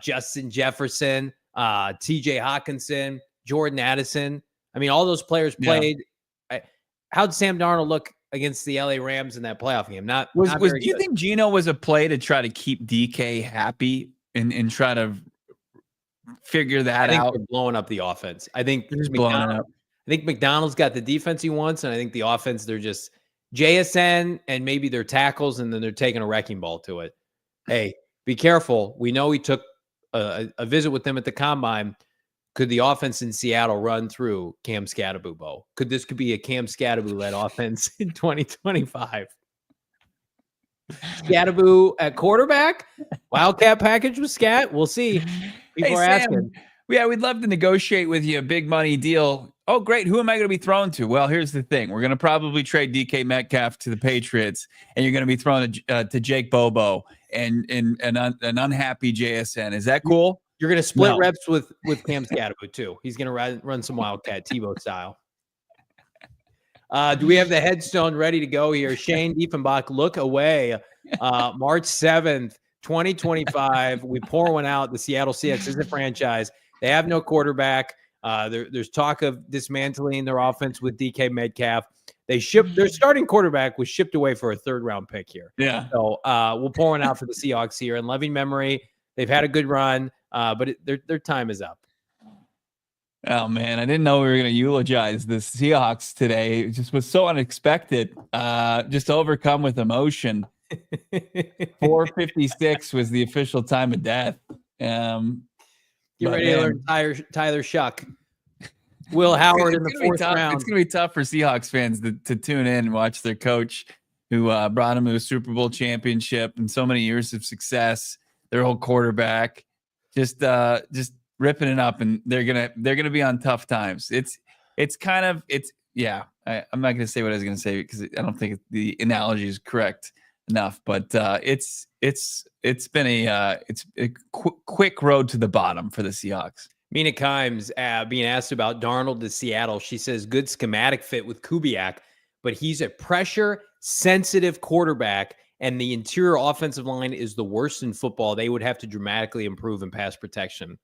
Justin Jefferson, TJ Hawkinson, Jordan Addison. I mean, all those players played. Yeah. How'd Sam Darnold look against the LA Rams in that playoff game? Do you think Geno was a play to try to keep DK happy and try to figure that out? They're blowing up the offense. I think they're just blowing it up. I think McDonald's got the defense he wants, and I think the offense, they're just JSN and maybe their tackles, and then they're taking a wrecking ball to it. Hey, be careful. We know he took a visit with them at the combine. Could the offense in Seattle run through Cam Scatterbo, Bo? Could be a Cam Scatterbo-led offense in 2025? Scatterbo at quarterback? Wildcat package with Scat? We'll see. People are asking. Yeah, we'd love to negotiate with you a big money deal. Oh, great. Who am I going to be thrown to? Well, here's the thing. We're going to probably trade DK Metcalf to the Patriots, and you're going to be thrown to Jake Bobo and an unhappy JSN. Is that cool? You're going to split reps with Cam Scatterbo, too. He's going to run some Wildcat Tebow style. Do we have the headstone ready to go here? Shane Diefenbach, look away. March 7th, 2025. We pour one out. The Seattle Seahawks is a franchise. They have no quarterback. There's talk of dismantling their offense with DK Metcalf. Their starting quarterback was shipped away for a third-round pick here. Yeah. So we'll pour one out for the Seahawks here. In loving memory, they've had a good run, but their time is up. Oh, man, I didn't know we were going to eulogize the Seahawks today. It just was so unexpected, just overcome with emotion. 4:56 was the official time of death. Get ready to learn Tyler Shuck. Will Howard in the fourth round. It's going to be tough for Seahawks fans to tune in and watch their coach who brought them to a Super Bowl championship and so many years of success, their whole quarterback, just ripping it up, and they're gonna be on tough times. I'm not gonna say what I was gonna say because I don't think the analogy is correct enough. But it's been a quick road to the bottom for the Seahawks. Mina Kimes being asked about Darnold to Seattle. She says good schematic fit with Kubiak, but he's a pressure sensitive quarterback, and the interior offensive line is the worst in football. They would have to dramatically improve in pass protection.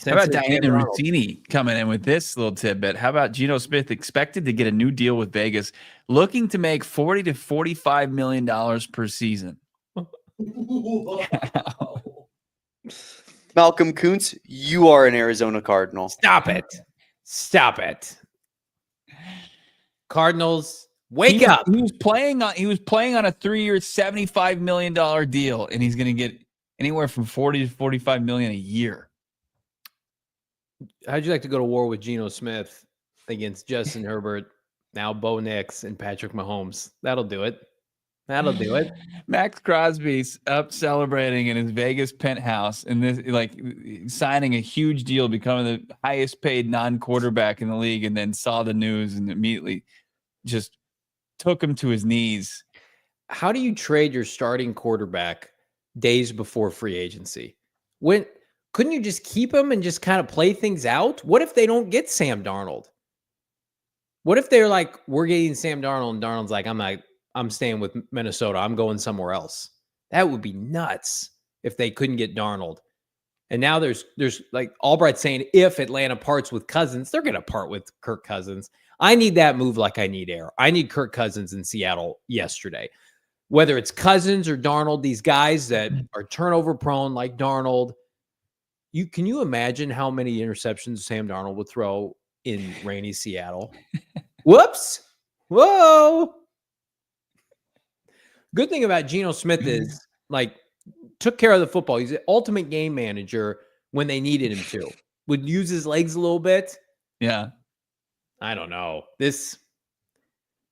How about Diane and Rossini coming in with this little tidbit? How about Geno Smith expected to get a new deal with Vegas, looking to make $40 to $45 million per season? Malcolm Kuntz, you are an Arizona Cardinal. Stop it. Cardinals, wake up. He was playing on a 3-year, $75 million deal, and he's going to get anywhere from $40 to $45 million a year. How'd you like to go to war with Geno Smith against Justin Herbert, now Bo Nix and Patrick Mahomes? That'll do it. Max Crosby's up celebrating in his Vegas penthouse and this signing a huge deal, becoming the highest paid non-quarterback in the league, and then saw the news and immediately just took him to his knees. How do you trade your starting quarterback days before free agency? Couldn't you just keep him and just kind of play things out? What if they don't get Sam Darnold? What if they're like, we're getting Sam Darnold, and Darnold's like, I'm staying with Minnesota. I'm going somewhere else. That would be nuts if they couldn't get Darnold. And now there's like Albright saying, if Atlanta parts with Cousins, they're going to part with Kirk Cousins. I need that move like I need air. I need Kirk Cousins in Seattle yesterday. Whether it's Cousins or Darnold, these guys that are turnover prone like Darnold, can you imagine how many interceptions Sam Darnold would throw in rainy Seattle? Whoops. Whoa. Good thing about Geno Smith is like took care of the football. He's an ultimate game manager when they needed him to. Would use his legs a little bit. Yeah. I don't know.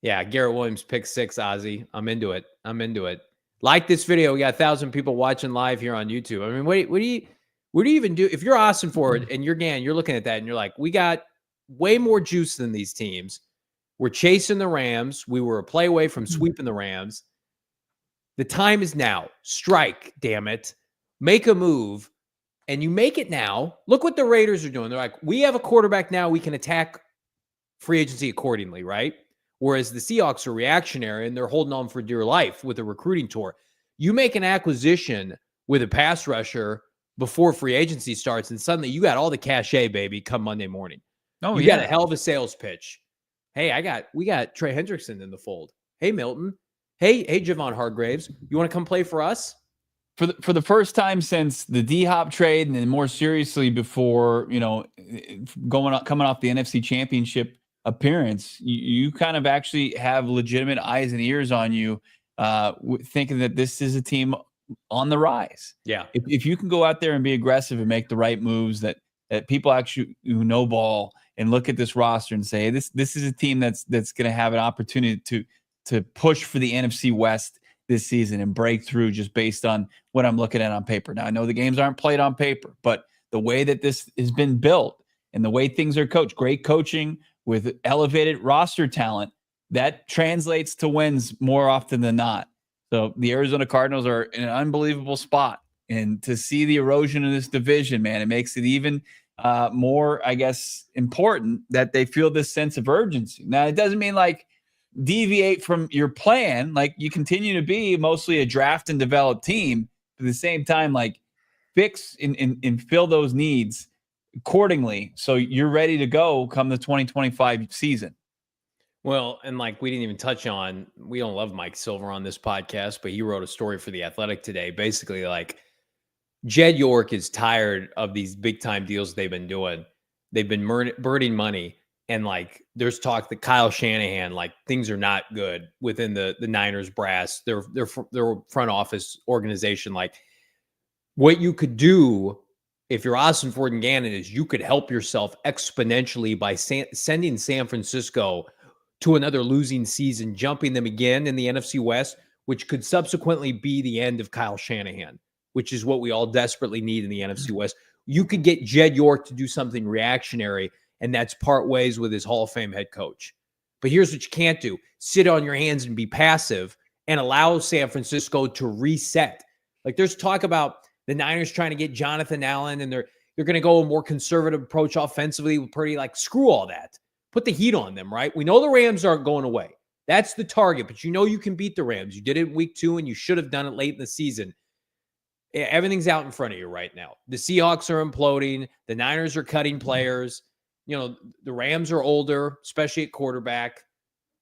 Garrett Williams pick 6, Ozzy. I'm into it. Like this video. We got 1,000 people watching live here on YouTube. I mean, what do you even do? If you're Ossenfort and you're Gannon, you're looking at that and you're like, we got way more juice than these teams. We're chasing the Rams. We were a play away from sweeping the Rams. The time is now. Strike, damn it. Make a move. And you make it now. Look what the Raiders are doing. They're like, we have a quarterback now. We can attack free agency accordingly, right? Whereas the Seahawks are reactionary and they're holding on for dear life with a recruiting tour. You make an acquisition with a pass rusher before free agency starts, and suddenly you got all the cachet, baby, come Monday morning. Oh, you got a hell of a sales pitch. Hey, we got Trey Hendrickson in the fold. Hey, Milton. Hey, Javon Hargraves. You want to come play for us? For the first time since the D-Hop trade, and then more seriously before, coming off the NFC Championship appearance, you kind of actually have legitimate eyes and ears on you, thinking that this is a team on the rise. Yeah. If you can go out there and be aggressive and make the right moves that people actually who know ball and look at this roster and say, this is a team that's going to have an opportunity to push for the NFC West this season and break through just based on what I'm looking at on paper. Now, I know the games aren't played on paper, but the way that this has been built and the way things are coached, great coaching with elevated roster talent, that translates to wins more often than not. So the Arizona Cardinals are in an unbelievable spot. And to see the erosion in this division, man, it makes it even more, I guess, important that they feel this sense of urgency. Now, it doesn't mean like deviate from your plan. Like, you continue to be mostly a draft and develop team, but at the same time, like, fix and fill those needs accordingly so you're ready to go come the 2025 season. Well, and like we didn't even touch on, we don't love Mike Silver on this podcast, but he wrote a story for The Athletic today. Basically, like, Jed York is tired of these big time deals they've been doing. They've been burning money. And like, there's talk that Kyle Shanahan, like, things are not good within the Niners brass, their front office organization. Like, what you could do if you're Ossenfort and Gannon is you could help yourself exponentially by sending San Francisco to another losing season, jumping them again in the NFC West, which could subsequently be the end of Kyle Shanahan, which is what we all desperately need in the NFC West. You could get Jed York to do something reactionary, and that's part ways with his Hall of Fame head coach. But here's what you can't do. Sit on your hands and be passive and allow San Francisco to reset. Like, there's talk about the Niners trying to get Jonathan Allen, and they're going to go a more conservative approach offensively. Pretty like, screw all that. Put the heat on them, right? We know the Rams aren't going away. That's the target, but you know you can beat the Rams. You did it in week 2, and you should have done it late in the season. Everything's out in front of you right now. The Seahawks are imploding. The Niners are cutting players. You know, the Rams are older, especially at quarterback.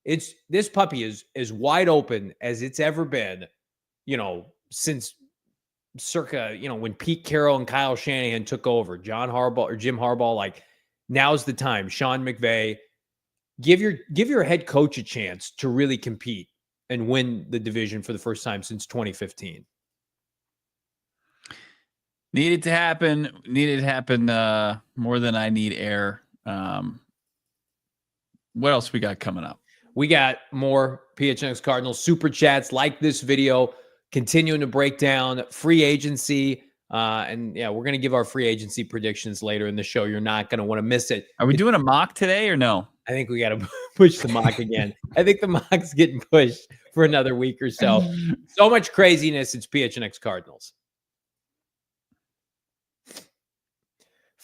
This puppy is as wide open as it's ever been, since circa, when Pete Carroll and Kyle Shanahan took over. Jim Harbaugh, like, now's the time. Sean McVay, give your head coach a chance to really compete and win the division for the first time since 2015. Needed to happen more than I need air. What else we got coming up? We got more PHNX Cardinals super chats like this video, continuing to break down free agency. And yeah, we're going to give our free agency predictions later in the show. You're not going to want to miss it. Are we doing a mock today or no? I think we got to push the mock again. I think the mock's getting pushed for another week or so. So much craziness. It's PHNX Cardinals.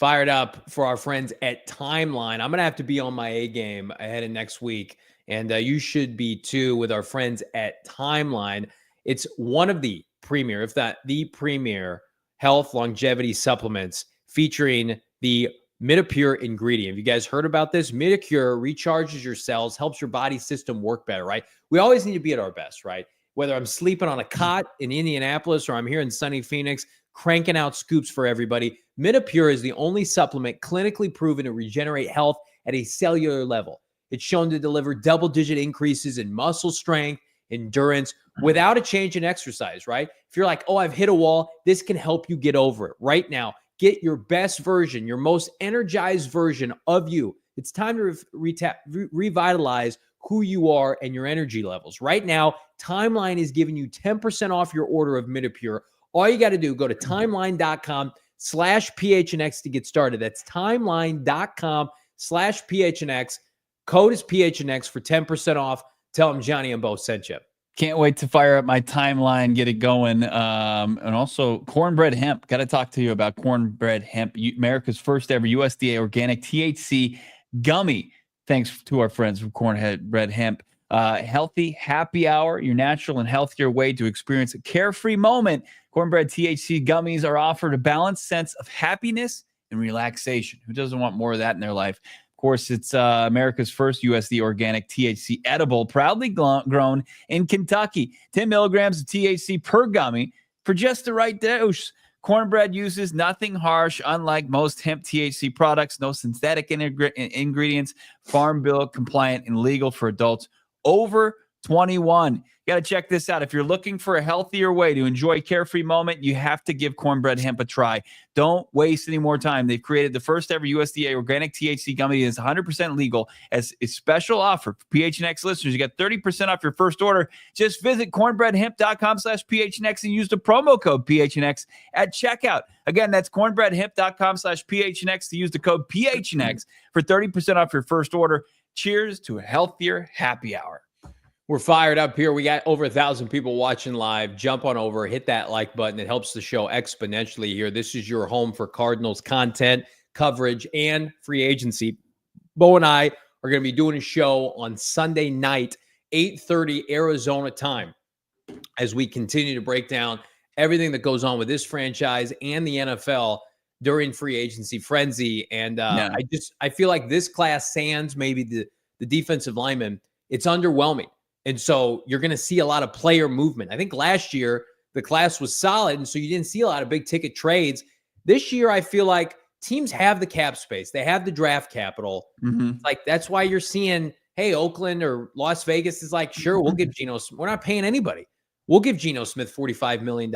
fired up for our friends at Timeline. I'm going to have to be on my A game ahead of next week. And you should be too with our friends at Timeline. It's one of the premier, if not the premier, health longevity supplements featuring the Midapure ingredient. Have you guys heard about this? Midapure recharges your cells, helps your body system work better, right? We always need to be at our best, right? Whether I'm sleeping on a cot in Indianapolis or I'm here in sunny Phoenix, cranking out scoops for everybody. Midapure is the only supplement clinically proven to regenerate health at a cellular level. It's shown to deliver double-digit increases in muscle strength, endurance, without a change in exercise, right? If you're like, oh, I've hit a wall, this can help you get over it. Right now, get your best version, your most energized version of you. It's time to revitalize who you are and your energy levels. Right now, Timeline is giving you 10% off your order of Midapure. All you got to do, go to timeline.com/PHNX to get started. That's timeline.com/PHNX. Code is PHNX for 10% off. Tell them Johnny and Bo sent you. Can't wait to fire up my Timeline, get it going. And also cornbread hemp. Got to talk to you about cornbread hemp, America's first ever USDA organic THC gummy. Thanks to our friends from Cornbread Hemp. Healthy happy hour, your natural and healthier way to experience a carefree moment. Cornbread THC gummies are offered a balanced sense of happiness and relaxation. Who doesn't want more of that in their life? Of course, it's America's first USDA organic THC edible, proudly grown in Kentucky. 10 milligrams of THC per gummy for just the right dose. Cornbread uses nothing harsh, unlike most hemp THC products. No synthetic ingredients, Farm Bill compliant and legal for adults over 21. You got to check this out. If you're looking for a healthier way to enjoy a carefree moment, you have to give Cornbread Hemp a try. Don't waste any more time. They've created the first ever USDA organic THC gummy that is 100% legal. As a special offer for PHNX listeners, you get 30% off your first order. Just visit cornbreadhemp.com/PHNX and use the promo code PHNX at checkout. Again, that's cornbreadhemp.com/PHNX to use the code PHNX for 30% off your first order. Cheers to a healthier happy hour. We're fired up here. We got over 1,000 people watching live. Jump on over, hit that like button. It helps the show exponentially here. This is your home for Cardinals content, coverage, and free agency. Bo and I are going to be doing a show on Sunday night, 8:30 Arizona time, as we continue to break down everything that goes on with this franchise and the NFL during free agency frenzy. And I feel like this class, sans maybe the defensive lineman, it's underwhelming. And so you're going to see a lot of player movement. I think last year the class was solid, and so you didn't see a lot of big ticket trades. This year I feel like teams have the cap space. They have the draft capital. Like that's why you're seeing, hey, Oakland or Las Vegas is like, sure, we'll give Geno. We're not paying anybody. We'll give Geno Smith $45 million.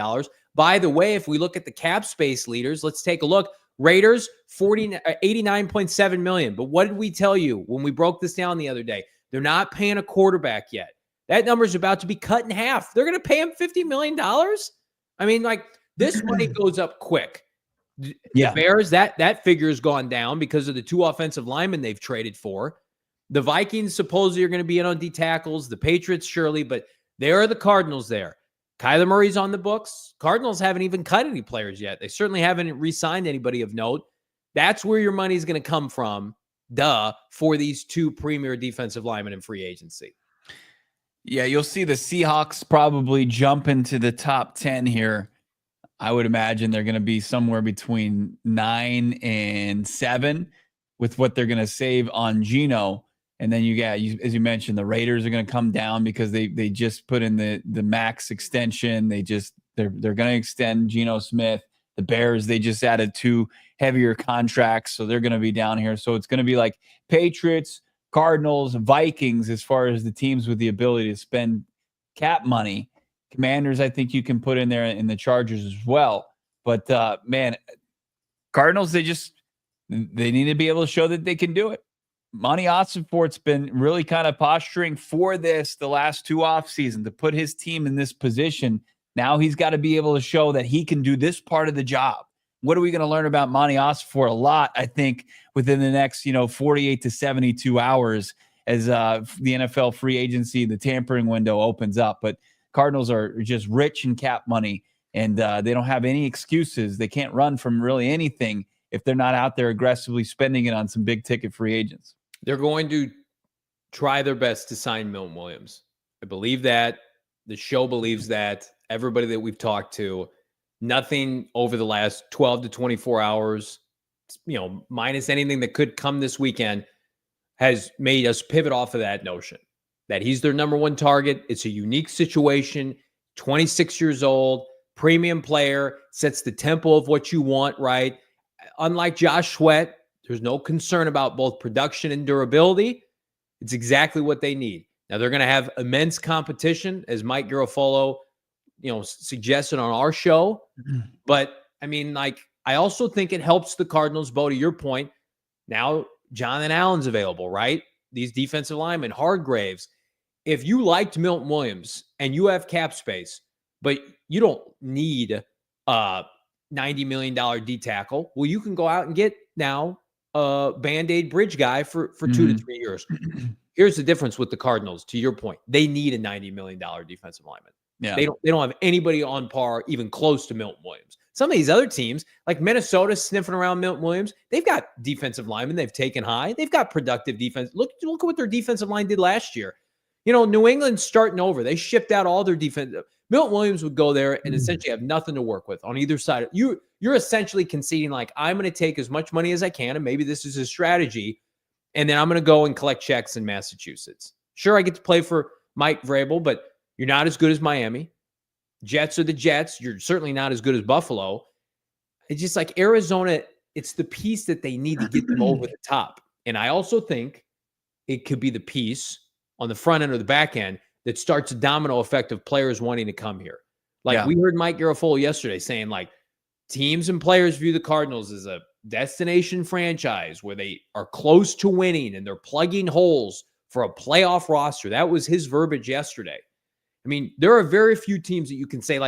By the way, if we look at the cap space leaders, let's take a look. Raiders, $89.7 million. But what did we tell you when we broke this down the other day? They're not paying a quarterback yet. That number is about to be cut in half. They're going to pay him $50 million. I mean, like, this money goes up quick. Yeah. The Bears, that figure has gone down because of the 2 offensive linemen they've traded for. The Vikings supposedly are going to be in on D tackles. The Patriots, surely, but there are the Cardinals there. Kyler Murray's on the books. Cardinals haven't even cut any players yet. They certainly haven't re-signed anybody of note. That's where your money is going to come from. For these 2 premier defensive linemen in free agency. Yeah, you'll see the Seahawks probably jump into the top 10 here. I would imagine they're going to be somewhere between 9 and 7 with what they're going to save on Geno. And then you got, as you mentioned, the Raiders are going to come down because they just put in the max extension. They're going to extend Geno Smith. The Bears, they just added 2 heavier contracts, so they're going to be down here. So it's going to be like Patriots, Cardinals, Vikings as far as the teams with the ability to spend cap money. Commanders, I think you can put in there, in the Chargers as well. But, man, Cardinals, they need to be able to show that they can do it. Monti Ossenfort's been really kind of posturing for this the last 2 offseasons to put his team in this position. Now he's got to be able to show that he can do this part of the job. What are we going to learn about Monti Ossenfort? A lot, I think, within the next 48 to 72 hours as the NFL free agency, the tampering window opens up. But Cardinals are just rich in cap money, and they don't have any excuses. They can't run from really anything if they're not out there aggressively spending it on some big ticket free agents. They're going to try their best to sign Milton Williams. I believe that. The show believes that. Everybody that we've talked to, nothing over the last 12 to 24 hours, minus anything that could come this weekend, has made us pivot off of that notion that he's their number one target. It's a unique situation. 26 years old, premium player, sets the tempo of what you want, right? Unlike Josh Sweat, there's no concern about both production and durability. It's exactly what they need. Now, they're going to have immense competition, as Mike Garafolo, suggested on our show. But, I also think it helps the Cardinals, Bo, to your point. Now, Jonathan Allen's available, right? These defensive linemen, Hargraves. If you liked Milton Williams and you have cap space, but you don't need a $90 million D tackle, well, you can go out and get now a Band-Aid bridge guy for 2 to 3 years. Here's the difference with the Cardinals, to your point. They need a $90 million defensive lineman. Yeah. They don't have anybody on par, even close to Milton Williams. Some of these other teams, like Minnesota, sniffing around Milton Williams, they've got defensive linemen they've taken high. They've got productive defense. Look at what their defensive line did last year. New England's starting over. They shipped out all their defense. Milton Williams would go there and essentially have nothing to work with on either side. You're essentially conceding, like, I'm going to take as much money as I can, and maybe this is a strategy, and then I'm going to go and collect checks in Massachusetts. Sure, I get to play for Mike Vrabel, but you're not as good as Miami. Jets are the Jets. You're certainly not as good as Buffalo. It's just like Arizona, it's the piece that they need to get them over the top. And I also think it could be the piece on the front end or the back end that starts a domino effect of players wanting to come here. We heard Mike Garafolo yesterday saying, teams and players view the Cardinals as a destination franchise where they are close to winning and they're plugging holes for a playoff roster. That was his verbiage yesterday. There are very few teams that you can say,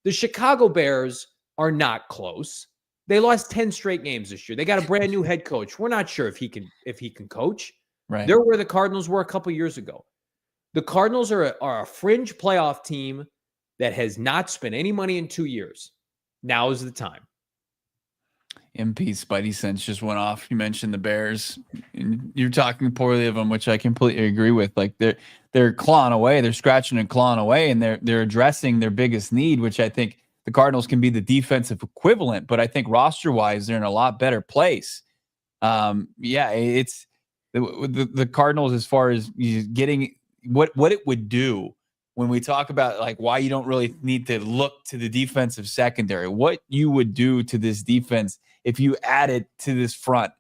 the Chicago Bears are not close. They lost 10 straight games this year. They got a brand new head coach. We're not sure if he can coach. Right. They're where the Cardinals were a couple years ago. The Cardinals are a fringe playoff team that has not spent any money in 2 years. Now is the time. MP Spidey sense just went off. You mentioned the Bears. You're talking poorly of them, which I completely agree with. They're clawing away, they're scratching and clawing away, and they're addressing their biggest need, which I think the Cardinals can be the defensive equivalent. But I think roster-wise, they're in a lot better place. It's the Cardinals as far as getting what it would do when we talk about why you don't really need to look to the defensive secondary, what you would do to this defense if you added to this front.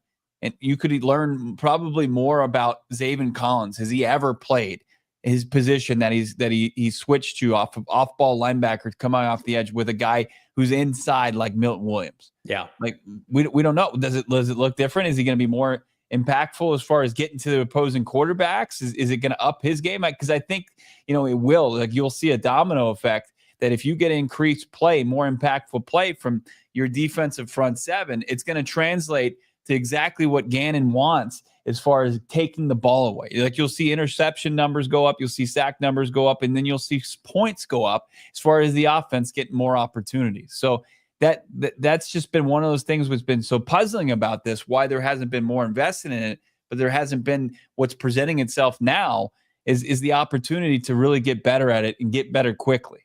And you could learn probably more about Zaven Collins. Has he ever played his position that he switched to off ball linebacker coming off the edge with a guy who's inside like Milton Williams? Yeah. We don't know. Does it look different? Is he going to be more impactful as far as getting to the opposing quarterbacks? Is it going to up his game? Because I think, it will. You'll see a domino effect that if you get increased play, more impactful play from your defensive front seven, it's going to translate to exactly what Gannon wants as far as taking the ball away. You'll see interception numbers go up, you'll see sack numbers go up, and then you'll see points go up as far as the offense getting more opportunities. So that's just been one of those things what's been so puzzling about this, why there hasn't been more invested in it, but there hasn't been what's presenting itself now is the opportunity to really get better at it and get better quickly.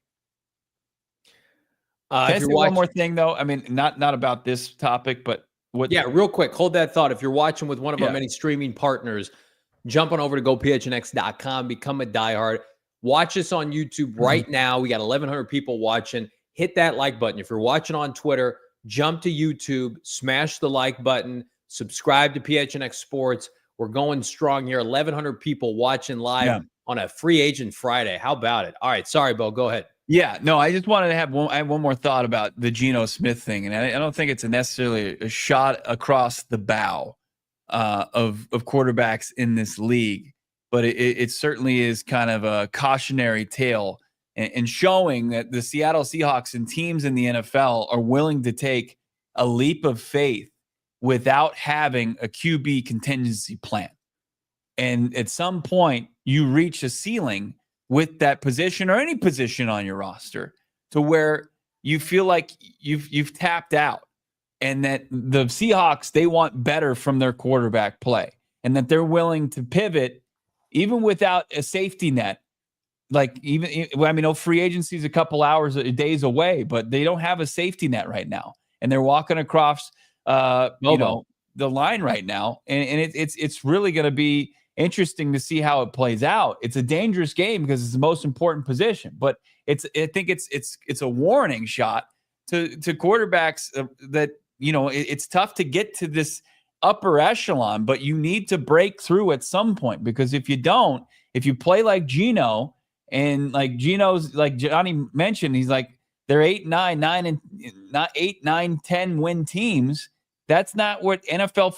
Can I say one more thing, though? Not about this topic, but real quick. Hold that thought. If you're watching with one of our many streaming partners, jump on over to gophnx.com, become a diehard. Watch us on YouTube right now. We got 1,100 people watching. Hit that like button. If you're watching on Twitter, jump to YouTube, smash the like button, subscribe to PHNX Sports. We're going strong here. 1,100 people watching live on a free agent Friday. How about it? All right. Sorry, Bo. Go ahead. Yeah, no, I just wanted to have one more thought about the Geno Smith thing. And I don't think it's necessarily a shot across the bow of quarterbacks in this league, but it certainly is kind of a cautionary tale and showing that the Seattle Seahawks and teams in the NFL are willing to take a leap of faith without having a QB contingency plan. And at some point, you reach a ceiling with that position or any position on your roster to where you feel like you've tapped out. and that the Seahawks, they want better from their quarterback play, and that they're willing to pivot even without a safety net. Like free agency is a couple days away, but they don't have a safety net right now, and they're walking across, the line right now, and it's really going to be interesting to see how it plays out. It's a dangerous game because it's the most important position, but I think it's a warning shot to quarterbacks that it's tough to get to this upper echelon, but you need to break through at some point, because if you don't, if you play like Geno. And like Geno's, like Johnny mentioned, he's like, they're 8, 9, 9, and not 8, 9, 10 win teams. That's not what NFL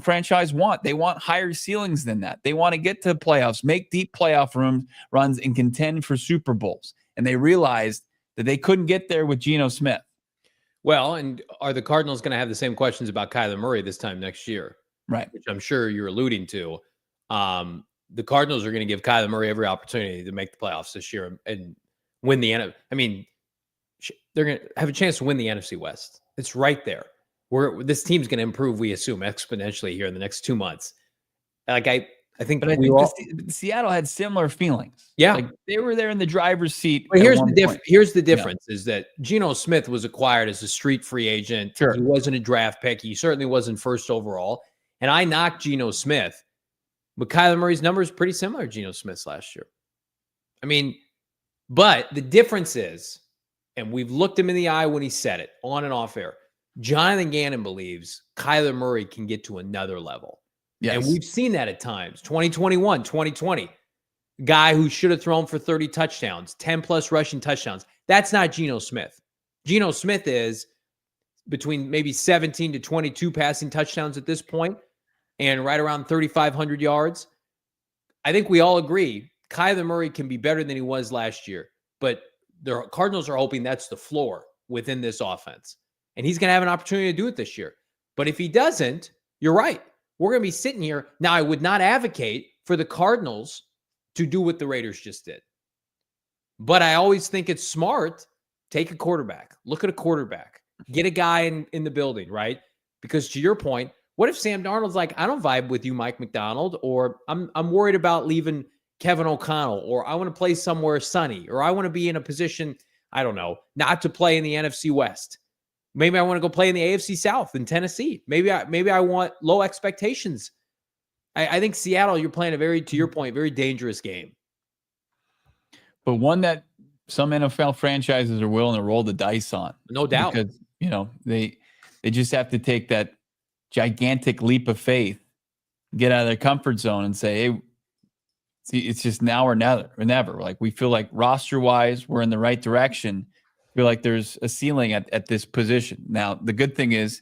franchise want. They want higher ceilings than that. They want to get to playoffs, make deep playoff runs, and contend for Super Bowls. And they realized that they couldn't get there with Geno Smith. Well, and are the Cardinals going to have the same questions about Kyler Murray this time next year? Right. Which I'm sure you're alluding to. The Cardinals are going to give Kyler Murray every opportunity to make the playoffs this year and win the NFC. I mean, they're going to have a chance to win the NFC West. It's right there. This team's going to improve, we assume, exponentially here in the next 2 months. Like I think, Seattle had similar feelings. Yeah, like they were there in the driver's seat. But here's the difference: is that Geno Smith was acquired as a street free agent. Sure. He wasn't a draft pick. He certainly wasn't first overall. And I knocked Geno Smith. But Kyler Murray's number is pretty similar to Geno Smith's last year. I mean, but the difference is, and we've looked him in the eye when he said it on and off air, Jonathan Gannon believes Kyler Murray can get to another level. Yes. And we've seen that at times. 2021, 2020. Guy who should have thrown for 30 touchdowns, 10-plus rushing touchdowns. That's not Geno Smith. Geno Smith is between maybe 17 to 22 passing touchdowns at this point, and right around 3,500 yards. I think we all agree Kyler Murray can be better than he was last year, but the Cardinals are hoping that's the floor within this offense. And he's going to have an opportunity to do it this year. But if he doesn't, you're right. We're going to be sitting here. Now, I would not advocate for the Cardinals to do what the Raiders just did. But I always think it's smart. Take a quarterback. Look at a quarterback. Get a guy in the building, right? Because to your point, what if Sam Darnold's like, I don't vibe with you, Mike McDonald, or I'm worried about leaving Kevin O'Connell, or I want to play somewhere sunny, or I want to be in a position, I don't know, not to play in the NFC West. Maybe I want to go play in the AFC South in Tennessee. Maybe I want low expectations. I think Seattle, you're playing to your point, very dangerous game. But one that some NFL franchises are willing to roll the dice on. No doubt. Because, they just have to take that gigantic leap of faith, get out of their comfort zone and say, hey, see, it's just now or never. Like, we feel like roster wise, we're in the right direction. Feel like there's a ceiling at this position. Now, the good thing is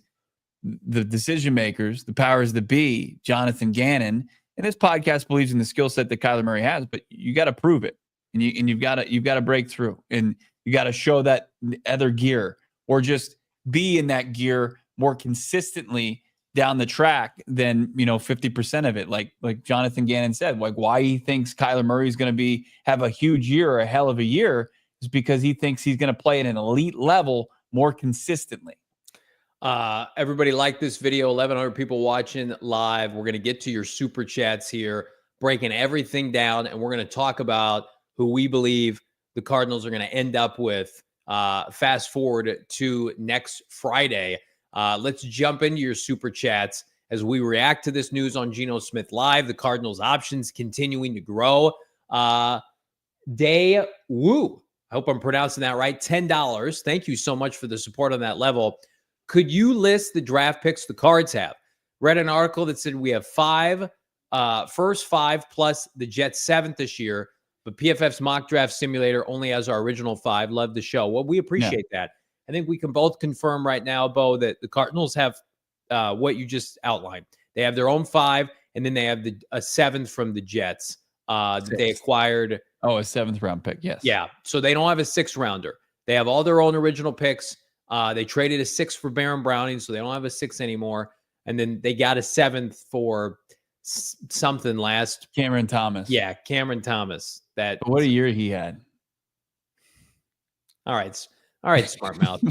the decision makers, the powers that be, Jonathan Gannon, and this podcast believes in the skill set that Kyler Murray has, but you got to prove it. And you've got to break through, and you got to show that other gear, or just be in that gear more consistently down the track than 50% of it. Like Jonathan Gannon said, like why he thinks Kyler Murray is going to have a huge year or a hell of a year is because he thinks he's going to play at an elite level more consistently. Everybody like this video, 1,100 people watching live. We're going to get to your super chats here, breaking everything down, and we're going to talk about who we believe the Cardinals are going to end up with fast forward to next Friday. Let's jump into your super chats as we react to this news on Geno Smith Live. The Cardinals options continuing to grow. Day Woo, I hope I'm pronouncing that right. $10. Thank you so much for the support on that level. Could you list the draft picks the Cards have? Read an article that said we have first 5 plus the Jets 7th this year, but PFF's mock draft simulator only has our original 5. Love the show. Well, we appreciate that. I think we can both confirm right now, Bo, that the Cardinals have what you just outlined. They have their own 5, and then they have a 7th from the Jets that they acquired. Oh, a 7th round pick, yes. Yeah, so they don't have a 6th rounder. They have all their own original picks. They traded a 6 for Baron Browning, so they don't have a 6 anymore. And then they got a 7th for something last. Cameron Thomas. Yeah, Cameron Thomas. What a year he had. All right, smart mouth.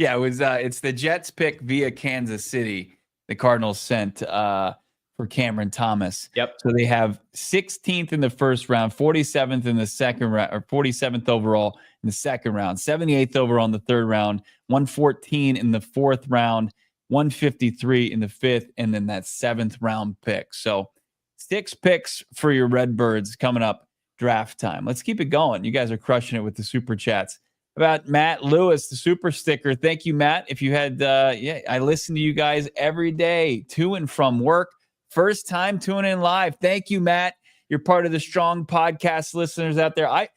Yeah, it was. It's the Jets pick via Kansas City. The Cardinals sent for Cameron Thomas. Yep. So they have 16th in the first round, 47th in the second round, or 47th overall in the second round, 78th overall in the third round, 114 in the fourth round, 153 in the fifth, and then that seventh round pick. So 6 picks for your Redbirds coming up draft time. Let's keep it going. You guys are crushing it with the super chats. About Matt Lewis, the super sticker. Thank you, Matt. If you had, I listen to you guys every day to and from work. First time tuning in live. Thank you, Matt. You're part of the strong podcast listeners out there. I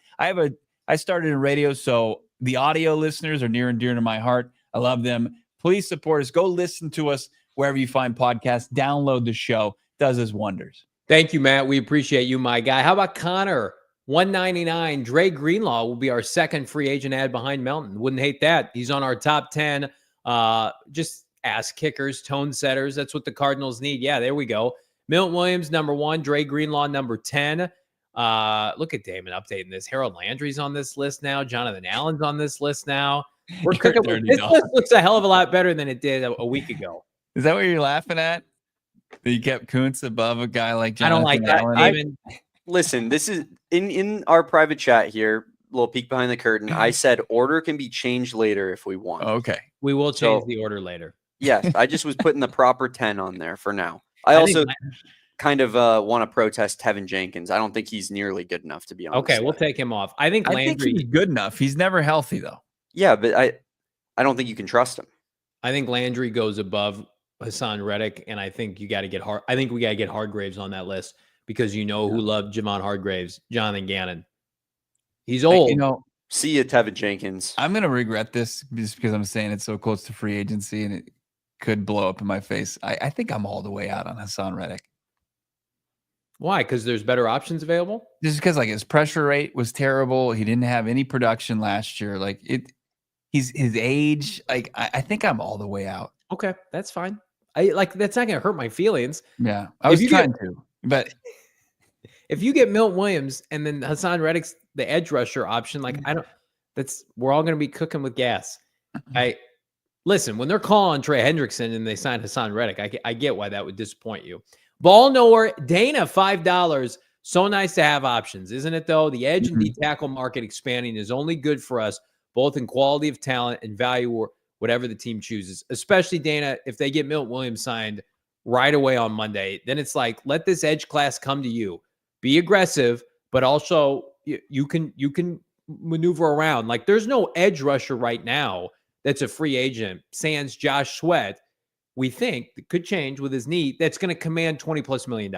started in radio, so the audio listeners are near and dear to my heart. I love them. Please support us. Go listen to us wherever you find podcasts. Download the show. Does us wonders. Thank you, Matt. We appreciate you, my guy. How about Connor? $199. Dre Greenlaw will be our second free agent ad behind Melton. Wouldn't hate that. He's on our top 10. Just ass kickers, tone setters. That's what the Cardinals need. Yeah, there we go. Milton Williams, number 1. Dre Greenlaw, number 10. Look at Damon updating this. Harold Landry's on this list now. Jonathan Allen's on this list now. We're cooking. This list looks a hell of a lot better than it did a week ago. Is that what you're laughing at? That you kept Kuntz above a guy like Jonathan I don't like that, Allen? Damon. Listen, this is in our private chat here, little peek behind the curtain. I said order can be changed later if we want. Okay. We will change the order later. Yes, I just was putting the proper 10 on there for now. I also kind of want to protest Tevin Jenkins. I don't think he's nearly good enough to be honest. Okay, we'll take him off. I think Landry he's good enough. He's never healthy though. Yeah, but I don't think you can trust him. I think Landry goes above Hassan Reddick, and I think you got to get I think we got to get Hargraves on that list because who loved Javon Hargraves? Jonathan Gannon. He's old. See you, Tevin Jenkins. I'm gonna regret this just because I'm saying it's so close to free agency and it could blow up in my face. I think I'm all the way out on Hassan Reddick. Why? Because there's better options available? Just because his pressure rate was terrible. He didn't have any production last year. His age. I think I'm all the way out. Okay, that's fine. That's not gonna hurt my feelings. Yeah, I was trying to, but if you get Milton Williams and then Hassan Reddick's the edge rusher option, we're all gonna be cooking with gas. Listen, when they're calling Trey Hendrickson and they sign Hassan Reddick, I get why that would disappoint you. Ball knower, Dana, $5. So nice to have options, isn't it, though? The edge and D tackle market expanding is only good for us, both in quality of talent and value or whatever the team chooses, especially, Dana, if they get Milton Williams signed right away on Monday, then it's let this edge class come to you. Be aggressive, but also you can maneuver around. There's no edge rusher right now that's a free agent, sans Josh Sweat, we think that could change with his knee, that's going to command $20+ million.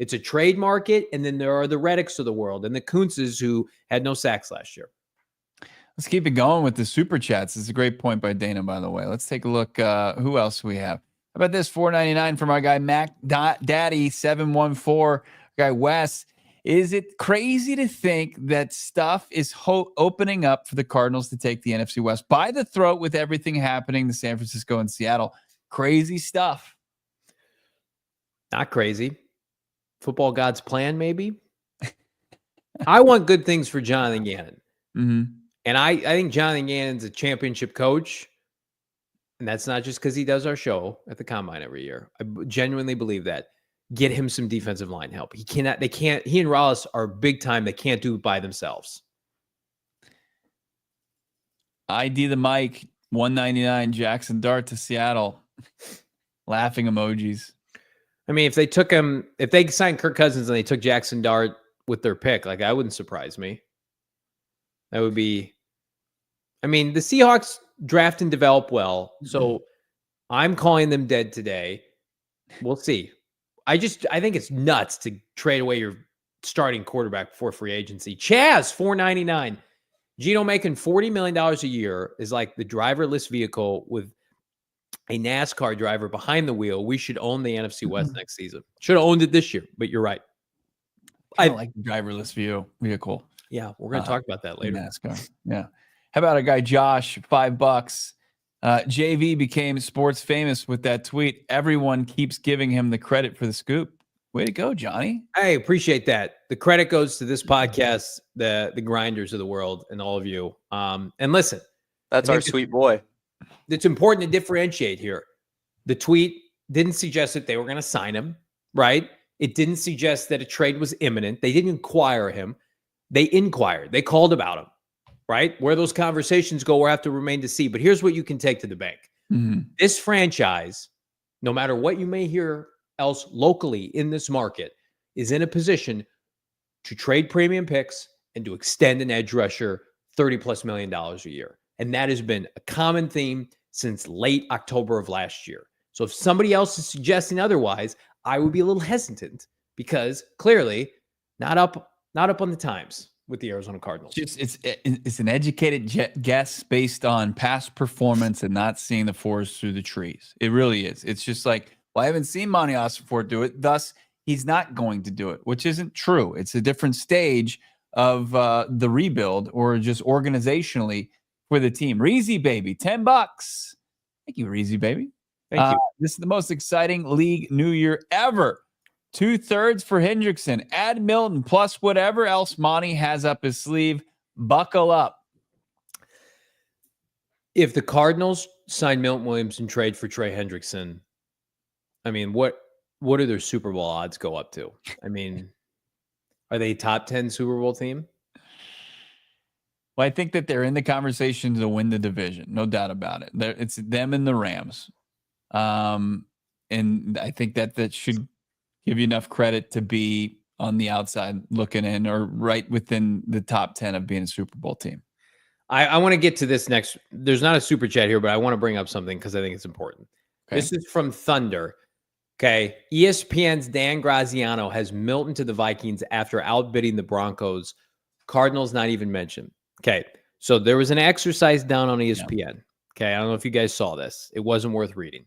It's a trade market, and then there are the Reddicks of the world and the Kuntzes who had no sacks last year. Let's keep it going with the super chats. It's a great point by Dana, by the way. Let's take a look. Who else we have? How about this? $4.99 from our guy Mac Daddy 714. Guy Wes. Is it crazy to think that stuff is opening up for the Cardinals to take the NFC West by the throat with everything happening to San Francisco and Seattle? Crazy stuff. Not crazy. Football God's plan, maybe. I want good things for Jonathan Gannon. Mm-hmm. And I think Jonathan Gannon's a championship coach. And that's not just because he does our show at the Combine every year. I genuinely believe that. Get him some defensive line help. He and Rollis are big time. They can't do it by themselves. ID the mic, $199, Jackson Dart to Seattle. Laughing emojis. I mean, if they signed Kirk Cousins and they took Jackson Dart with their pick, that wouldn't surprise me. That would be, the Seahawks draft and develop well. So I'm calling them dead today. We'll see. I think it's nuts to trade away your starting quarterback before free agency. Chaz, $4.99. Geno making $40 million a year is like the driverless vehicle with a NASCAR driver behind the wheel. We should own the NFC West next season. Should have owned it this year, but you're right. I like the driverless vehicle. Yeah, we're going to talk about that later. NASCAR. Yeah. How about a guy, Josh, $5? JV became sports famous with that tweet. Everyone keeps giving him the credit for the scoop. Way to go, Johnny. I appreciate that. The credit goes to this podcast, the grinders of the world, and all of you. And listen, that's our sweet boy. that's important to differentiate here. The tweet didn't suggest that they were going to sign him, right? It didn't suggest that a trade was imminent. They didn't inquire him. They inquired. They called about him, right? Where those conversations go, we'll have to remain to see. But here's what you can take to the bank. This franchise, no matter what you may hear else locally in this market, is in a position to trade premium picks and to extend an edge rusher $30+ million a year. And that has been a common theme since late October of last year. So if somebody else is suggesting otherwise, I would be a little hesitant because clearly not up on the times with the Arizona Cardinals. It's an educated guess based on past performance and not seeing the forest through the trees. It really is. It's just like, well, I haven't seen Monti Ossenfort do it, thus he's not going to do it, which isn't true. It's a different stage of the rebuild or just organizationally for the team. Reezy, baby, $10. Thank you, Reezy, baby. Thank you. This is the most exciting league new year ever. 2/3 for Hendrickson. Add Milton plus whatever else Monty has up his sleeve. Buckle up. If the Cardinals sign Milton Williams and trade for Trey Hendrickson, I mean, what do their Super Bowl odds go up to? I mean, are they a top 10 Super Bowl team? Well, I think that they're in the conversation to win the division. No doubt about it. It's them and the Rams. And I think that should give you enough credit to be on the outside looking in or right within the top 10 of being a Super Bowl team. I want to get to this next. There's not a super chat here, but I want to bring up something because I think it's important. Okay. This is from Thunder. Okay. ESPN's Dan Graziano has Milton to the Vikings after outbidding the Broncos. Cardinals not even mentioned. Okay. So there was an exercise down on ESPN. Yeah. Okay. I don't know if you guys saw this. It wasn't worth reading.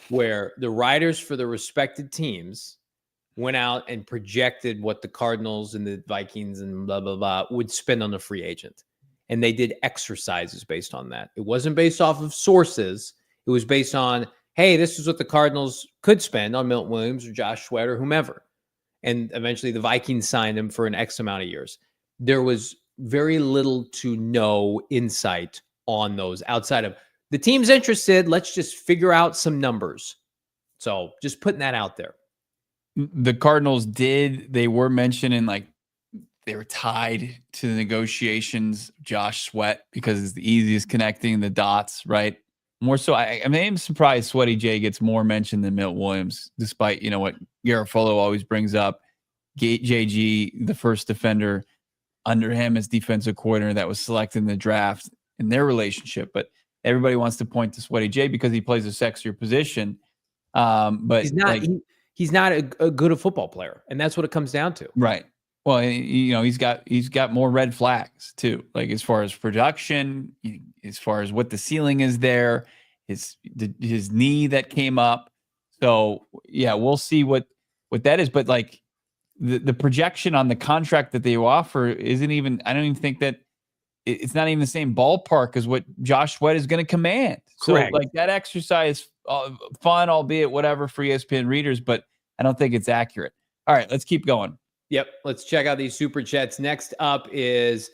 Where the writers for the respected teams went out and projected what the Cardinals and the Vikings and blah, blah, blah would spend on a free agent. And they did exercises based on that. It wasn't based off of sources. It was based on, hey, this is what the Cardinals could spend on Milton Williams or Josh Sweat or whomever. And eventually the Vikings signed him for an X amount of years. There was very little to no insight on those outside of the team's interested. Let's just figure out some numbers. So just putting that out there. The Cardinals they were mentioning like they were tied to the negotiations, Josh Sweat, because it's the easiest connecting the dots, right? More so, I'm surprised Sweaty J gets more mention than Milton Williams, despite, what Garofalo always brings up. JG, the first defender under him as defensive coordinator that was selected in the draft in their relationship. But everybody wants to point to Sweaty J because he plays a sexier position. But he's not a good football player. And that's what it comes down to. Right. Well, he's got more red flags too, like as far as production, as far as what the ceiling is there, his knee that came up. So yeah, we'll see what that is. But like the projection on the contract that they offer isn't even. I don't even think that it's not even the same ballpark as what Josh Sweat is going to command. Correct. So like that exercise, fun, albeit whatever for ESPN readers, but I don't think it's accurate. All right, let's keep going. Yep. Let's check out these super chats. Next up is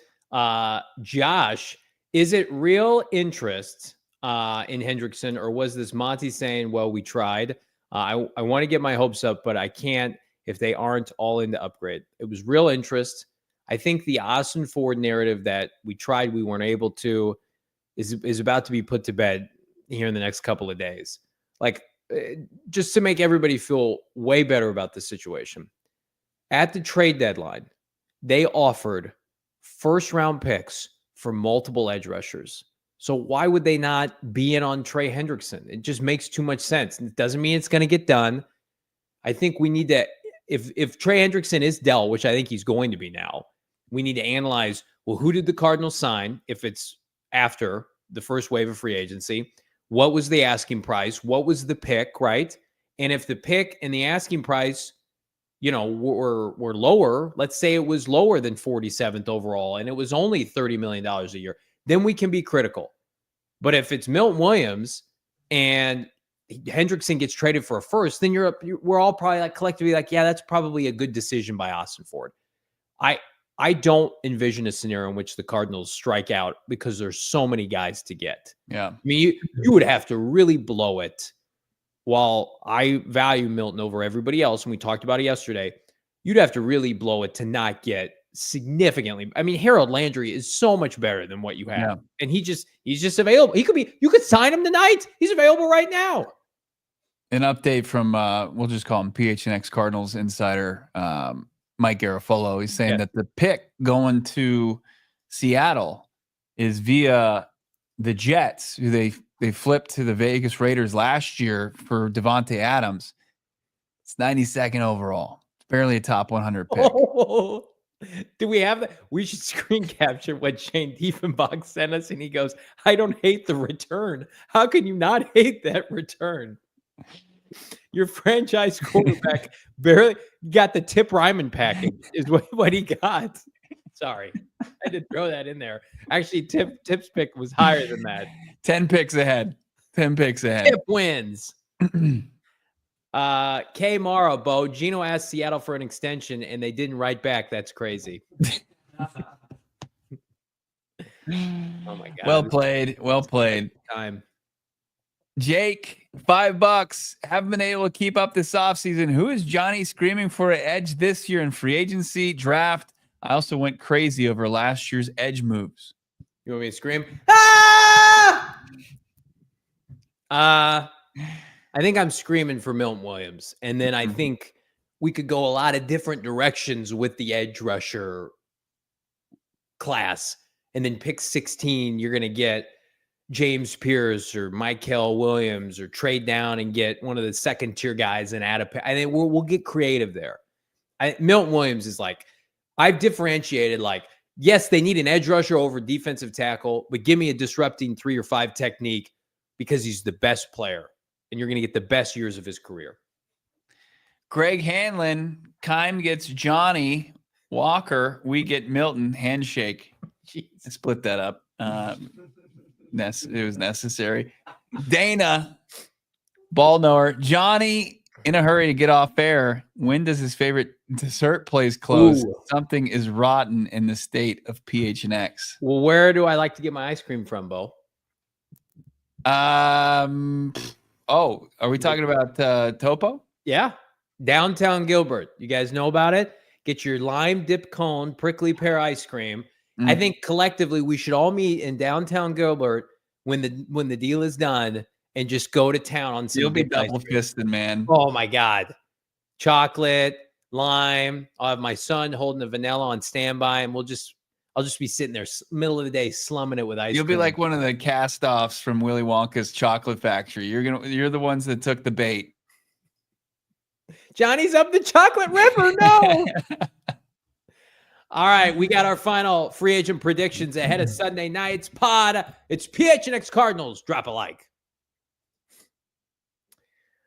Josh. Is it real interest in Hendrickson, or was this Monty saying, well, we tried? I want to get my hopes up, but I can't if they aren't all in to upgrade. It was real interest. I think the Ossenfort narrative that we tried, we weren't able to, is about to be put to bed here in the next couple of days. Like, just to make everybody feel way better about the situation. At the trade deadline, they offered first-round picks for multiple edge rushers. So why would they not be in on Trey Hendrickson? It just makes too much sense. It doesn't mean it's going to get done. I think we need to, if Trey Hendrickson is dealt, which I think he's going to be now, we need to analyze, well, who did the Cardinals sign if it's after the first wave of free agency? What was the asking price? What was the pick, right? And if the pick and the asking price were lower, let's say it was lower than 47th overall, and it was only $30 million a year, then we can be critical. But if it's Milton Williams and Hendrickson gets traded for a first, then we're all probably like collectively like, yeah, that's probably a good decision by Ossenfort. I don't envision a scenario in which the Cardinals strike out because there's so many guys to get. Yeah. I mean, you would have to really blow it. While I value Milton over everybody else, and we talked about it yesterday, you'd have to really blow it to not get significantly. I mean, Harold Landry is so much better than what you have. Yeah. And he's just available. You could sign him tonight. He's available right now. An update from we'll just call him PHNX Cardinals insider Mike Garafolo. He's saying that the pick going to Seattle is via the Jets, who they flipped to the Vegas Raiders last year for Devontae Adams. It's 92nd overall. It's barely a top 100 pick. Oh, do we have that? We should screen capture what Shane Diefenbach sent us, and he goes, "I don't hate the return. How can you not hate that return? Your franchise quarterback barely got the Tip Ryman package is what he got." Sorry, I had to throw that in there. Actually, Tip's pick was higher than that. 10 picks ahead. 10 picks ahead. Tip wins. K Morrow, Bo. Geno asked Seattle for an extension, and they didn't write back. That's crazy. Oh my God. Well played. Well played. Time. Jake, $5. Haven't been able to keep up this offseason. Who is Johnny screaming for an edge this year in free agency draft? I also went crazy over last year's edge moves. You want me to scream? Ah! I think I'm screaming for Milton Williams. And then I think we could go a lot of different directions with the edge rusher class. And then pick 16, you're going to get James Pierce or Michael Williams, or trade down and get one of the second tier guys and add a. I think we'll get creative there. Milton Williams is like, I've differentiated, like, yes, they need an edge rusher over defensive tackle, but give me a disrupting 3 or 5 technique because he's the best player and you're going to get the best years of his career. Greg Hanlon, Kime gets Johnny Walker. We get Milton. Handshake. Jeez. I split that up. It was necessary. Dana, ball knower. Johnny, in a hurry to get off air. When does his favorite dessert place close? Ooh. Something is rotten in the state of PHNX. Well, where do I like to get my ice cream from, Bo? Oh, are we talking about Topo? Yeah. Downtown Gilbert. You guys know about it? Get your lime dip cone, prickly pear ice cream. I think collectively we should all meet in downtown Gilbert when the deal is done and just go to town on some. You'll be double fisted, man. Oh my God. Chocolate, lime. I'll have my son holding the vanilla on standby, and I'll just be sitting there middle of the day slumming it with ice cream. You'll be like one of the cast-offs from Willy Wonka's Chocolate Factory. You're the ones that took the bait. Johnny's up the chocolate river. No. All right, we got our final free agent predictions ahead of Sunday night's pod. It's PHNX Cardinals. Drop a like.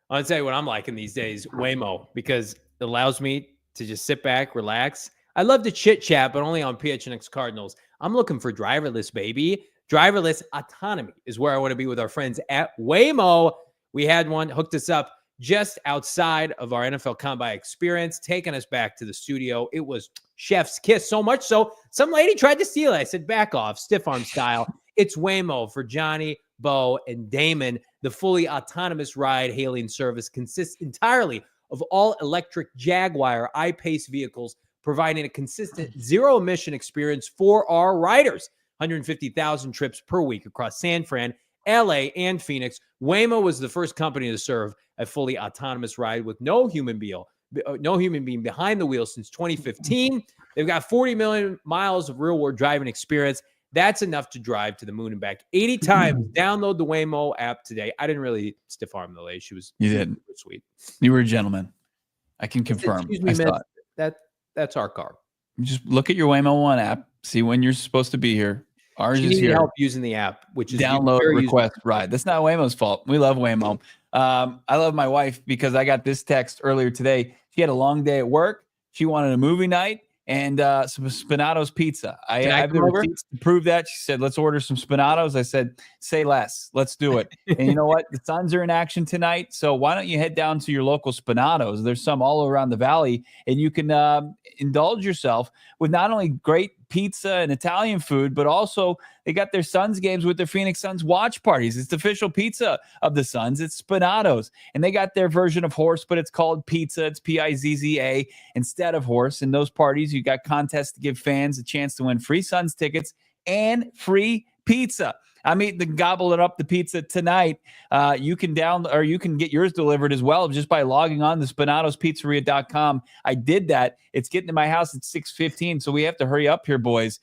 I'll tell you what I'm liking these days, Waymo, because it allows me to just sit back, relax. I love to chit chat, but only on PHNX Cardinals. I'm looking for driverless, baby. Driverless autonomy is where I want to be with our friends at Waymo. We had one hooked us up just outside of our NFL Combine experience, taking us back to the studio. It was chef's kiss, so much so some lady tried to steal it. I said, back off, stiff arm style. It's Waymo for Johnny, Bo, and Damon. The fully autonomous ride-hailing service consists entirely of all-electric Jaguar I-Pace vehicles, providing a consistent zero-emission experience for our riders. 150,000 trips per week across San Fran, LA, and Phoenix. Waymo was the first company to serve a fully autonomous ride with no human being behind the wheel since 2015. They've got 40 million miles of real-world driving experience. That's enough to drive to the moon and back 80 times. Download the Waymo app today. I didn't really stiff arm the lady. You did. Sweet. You were a gentleman. I can confirm. Excuse me, man. That's our car. You just look at your Waymo One app. See when you're supposed to be here. Ours She is needed here. help using the app, which is download, request, ride. That's not Waymo's fault. We love Waymo. I love my wife because I got this text earlier today. She had a long day at work. She wanted a movie night, and some Spinato's pizza. I Can I have the come over? receipts to prove that. She said, let's order some Spinato's. I said, say less. Let's do it. And you know what? The Suns are in action tonight. So why don't you head down to your local Spinato's? There's some all around the valley, and you can indulge yourself with not only great pizza and Italian food, but also they got their Suns games with their Phoenix Suns watch parties. It's the official pizza of the Suns. It's Spinato's. And they got their version of horse, but it's called pizza. It's Pizza instead of horse. In those parties, you got contests to give fans a chance to win free Suns tickets and free pizza. I'm eating the gobbling up the pizza tonight. You can get yours delivered as well just by logging on to SpinatosPizzeria.com. I did that. It's getting to my house at 6:15, so we have to hurry up here, boys.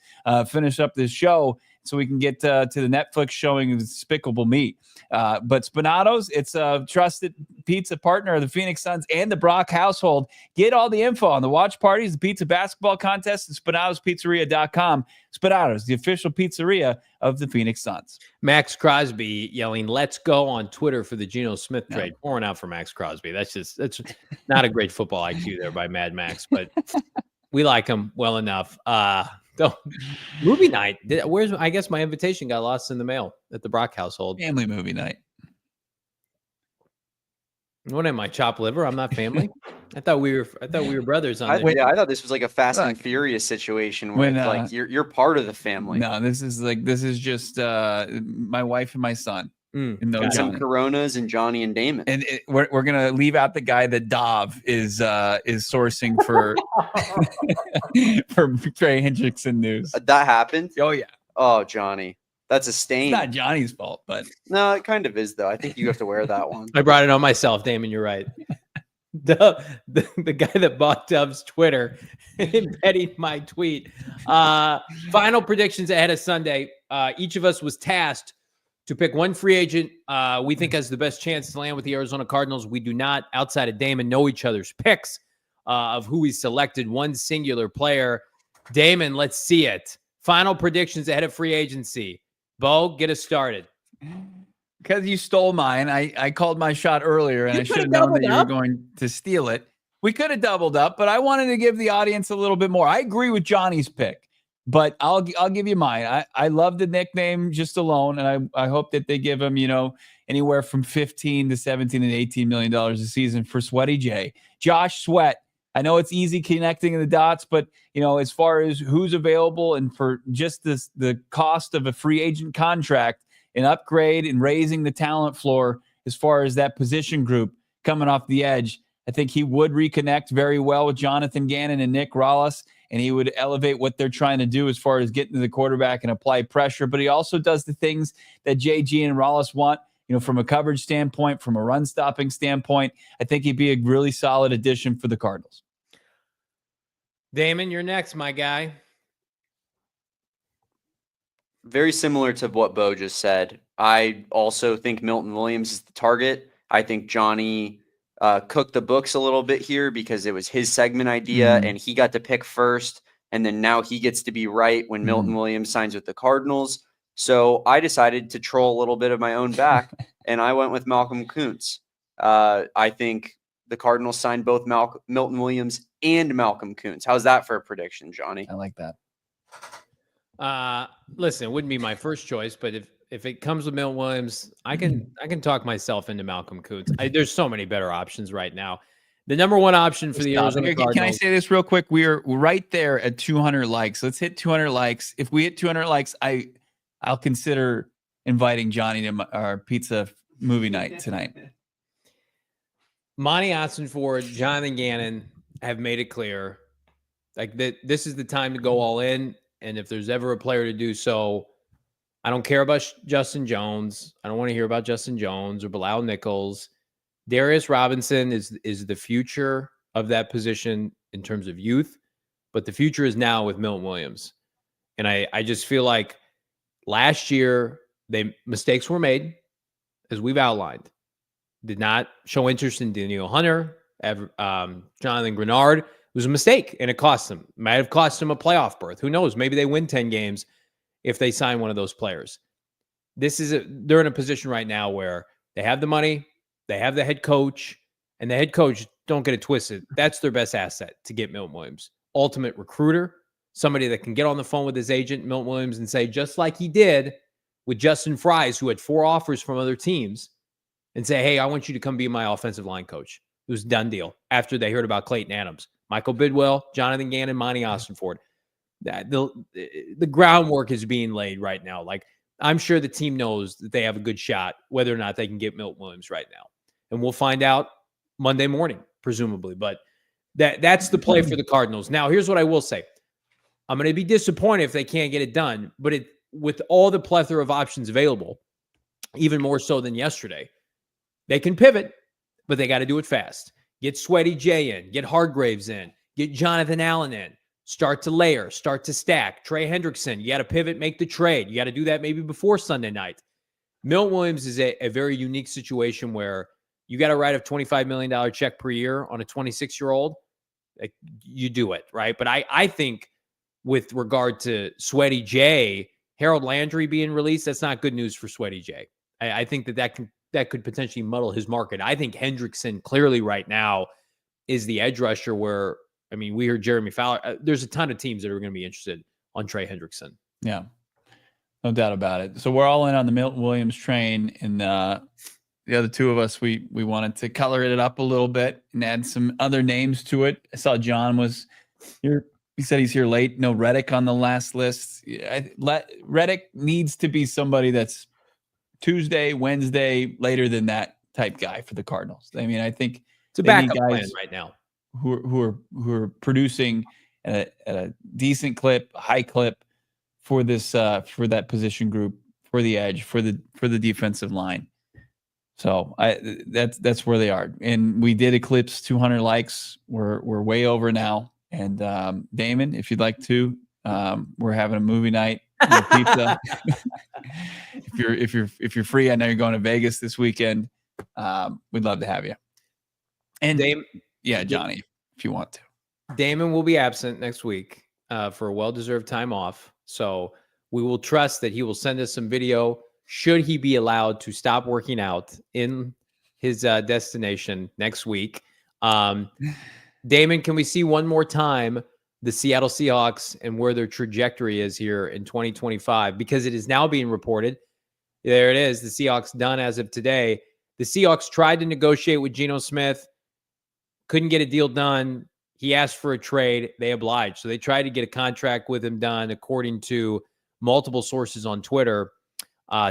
Finish up this show so we can get to the Netflix showing of Despicable Me. But Spinato's, it's a trusted pizza partner of the Phoenix Suns and the Brack household. Get all the info on the watch parties, the pizza basketball contest at SpinatosPizzeria.com. Spinato's, the official pizzeria of the Phoenix Suns. Max Crosby yelling, let's go on Twitter for the Geno Smith trade. Pouring out for Max Crosby. That's not a great football IQ there by Mad Max, but we like him well enough. Movie night. I guess my invitation got lost in the mail at the Brack household. Family movie night. What am I, chopped liver? I'm not family. I thought we were brothers on this. I thought this was like a Fast and Furious situation where like you're part of the family. No, this is just my wife and my son. And some Coronas and Johnny and Damon. And we're gonna leave out the guy that Dawg is sourcing for for Trey Hendrickson news. That happened? Oh yeah. Oh, Johnny. That's a stain. It's not Johnny's fault, but no, it kind of is though. I think you have to wear that one. I brought it on myself, Damon. You're right. The guy that bought Dove's Twitter embedding my tweet. Final predictions ahead of Sunday. Each of us was tasked to pick one free agent we think has the best chance to land with the Arizona Cardinals. We do not, outside of Damon, know each other's picks of who we selected. One singular player. Damon, let's see it. Final predictions ahead of free agency. Bo, get us started. Because you stole mine. I called my shot earlier, and I should have known that you were going to steal it. We could have doubled up, but I wanted to give the audience a little bit more. I agree with Johnny's pick, but I'll give you mine. I love the nickname just alone, and I hope that they give him, anywhere from $15 to $17 and $18 million a season for Sweaty J. Josh Sweat. I know it's easy connecting the dots, but as far as who's available and for just the cost of a free agent contract, an upgrade and raising the talent floor as far as that position group coming off the edge, I think he would reconnect very well with Jonathan Gannon and Nick Rallis, and he would elevate what they're trying to do as far as getting to the quarterback and apply pressure. But he also does the things that JG and Rallis want, from a coverage standpoint, from a run stopping standpoint. I think he'd be a really solid addition for the Cardinals. Damon, you're next, my guy. Very similar to what Bo just said. I also think Milton Williams is the target. I think Johnny cooked the books a little bit here because it was his segment idea and he got to pick first. And then now he gets to be right when Milton Williams signs with the Cardinals. So I decided to troll a little bit of my own back and I went with Malcolm Kuntz. I think the Cardinals signed both Milton Williams and Malcolm Kuntz. How's that for a prediction, Johnny? I like that. Listen, it wouldn't be my first choice, but if it comes with Milton Williams, I can talk myself into Malcolm Kuntz. There's so many better options right now. The number one option for the Arizona Cardinals. Can I say this real quick? We're right there at 200 likes. Let's hit 200 likes. If we hit 200 likes, I'll consider inviting Johnny to our pizza movie night tonight. Monti Ossenfort, Jonathan Gannon have made it clear like that this is the time to go all in. And if there's ever a player to do so, I don't care about Justin Jones. I don't want to hear about Justin Jones or Bilal Nichols. Darius Robinson is the future of that position in terms of youth, but the future is now with Milton Williams. And I just feel like last year, mistakes were made, as we've outlined. Did not show interest in Daniel Hunter, Jonathan Grenard. It was a mistake, and it cost them. Might have cost them a playoff berth. Who knows? Maybe they win 10 games if they sign one of those players. They're in a position right now where they have the money, they have the head coach, and the head coach, don't get it twisted, that's their best asset to get Milton Williams. ultimate recruiter, somebody that can get on the phone with his agent, Milton Williams, and say, just like he did with Justin Fries, who had 4 offers from other teams, and say, hey, I want you to come be my offensive line coach. It was a done deal after they heard about Clayton Adams, Michael Bidwell, Jonathan Gannon, Monti Ossenfort. The groundwork is being laid right now. Like, I'm sure the team knows that they have a good shot, whether or not they can get Milton Williams right now. And we'll find out Monday morning, presumably. But that's the play for the Cardinals. Now, here's what I will say. I'm going to be disappointed if they can't get it done. But with all the plethora of options available, even more so than yesterday, they can pivot, but they got to do it fast. Get Sweaty J in. Get Hargraves in. Get Jonathan Allen in. Start to layer. Start to stack. Trey Hendrickson, you got to pivot, make the trade. You got to do that maybe before Sunday night. Milton Williams is a very unique situation where you got to write a $25 million check per year on a 26-year-old. Like, you do it, right? But I think with regard to Sweaty J, Harold Landry being released, that's not good news for Sweaty J. I think that could potentially muddle his market. I think Hendrickson clearly right now is the edge rusher where, I mean, we heard Jeremy Fowler. There's a ton of teams that are going to be interested on Trey Hendrickson. Yeah, no doubt about it. So we're all in on the Milton Williams train, and the other two of us, we wanted to color it up a little bit and add some other names to it. I saw John was here. He said he's here late. No Reddick on the last list. Reddick needs to be somebody that's Tuesday, Wednesday, later than that type guy for the Cardinals. I mean, I think it's a backup plan right now. Who are producing at a decent clip, a high clip for this for that position group, for the edge, for the defensive line. So that's where they are. And we did eclipse 200 likes. We're way over now. And Damon, if you'd like to, we're having a movie night with pizza. if you're free, I know you're going to Vegas this weekend. We'd love to have you. And yeah, Johnny, if you want to. Damon will be absent next week for a well-deserved time off. So we will trust that he will send us some video should he be allowed to stop working out in his destination next week. Damon, can we see one more time the Seattle Seahawks and where their trajectory is here in 2025? Because it is now being reported. There it is. The Seahawks done as of today. The Seahawks tried to negotiate with Geno Smith. Couldn't get a deal done. He asked for a trade. They obliged. So they tried to get a contract with him done, according to multiple sources on Twitter.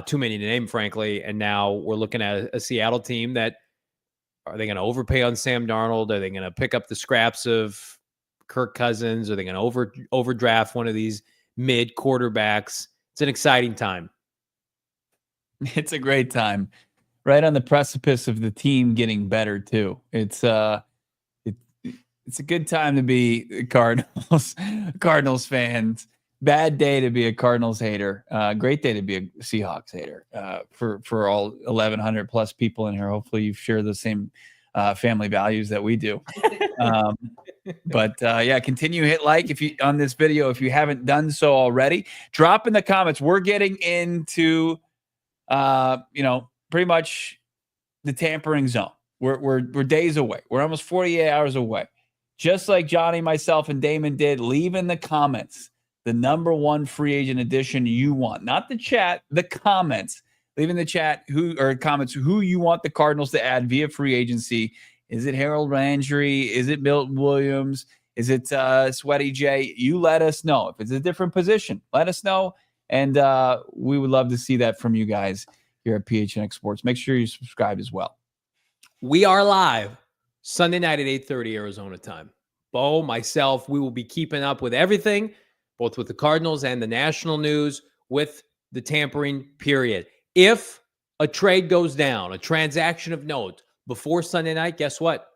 Too many to name, frankly. And now we're looking at a Seattle team that, are they going to overpay on Sam Darnold? Are they going to pick up the scraps of Kirk Cousins? Are they going to overdraft one of these mid quarterbacks? It's an exciting time. It's a great time. Right on the precipice of the team getting better too. It's a good time to be Cardinals fans. Bad day to be a Cardinals hater. Great day to be a Seahawks hater. For all 1,100 plus people in here, hopefully you share the same family values that we do. But yeah, continue hit like if you on this video if you haven't done so already. Drop in the comments. We're getting into pretty much the tampering zone. We're days away. We're almost 48 hours away. Just like Johnny, myself, and Damon did, leave in the comments the number one free agent addition you want. Not the chat, the comments. Leave in the chat comments who you want the Cardinals to add via free agency. Is it Harold Landry? Is it Milton Williams? Is it Sweaty J? You let us know. If it's a different position, let us know. And we would love to see that from you guys here at PHNX Sports. Make sure you subscribe as well. We are live Sunday night at 8:30 Arizona time. Bo, myself, we will be keeping up with everything, both with the Cardinals and the national news, with the tampering period. If a trade goes down, a transaction of note before Sunday night, guess what?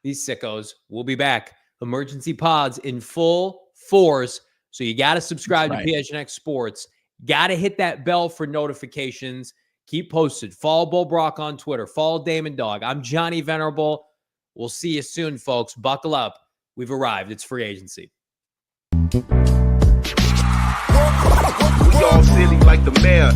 These sickos will be back. Emergency pods in full force. So you got to subscribe to PHNX Sports. Got to hit that bell for notifications. Keep posted. Follow Bo Brack on Twitter. Follow Damon Dawg. I'm Johnny Venerable. We'll see you soon, folks. Buckle up. We've arrived. It's free agency. We all silly like the mayor.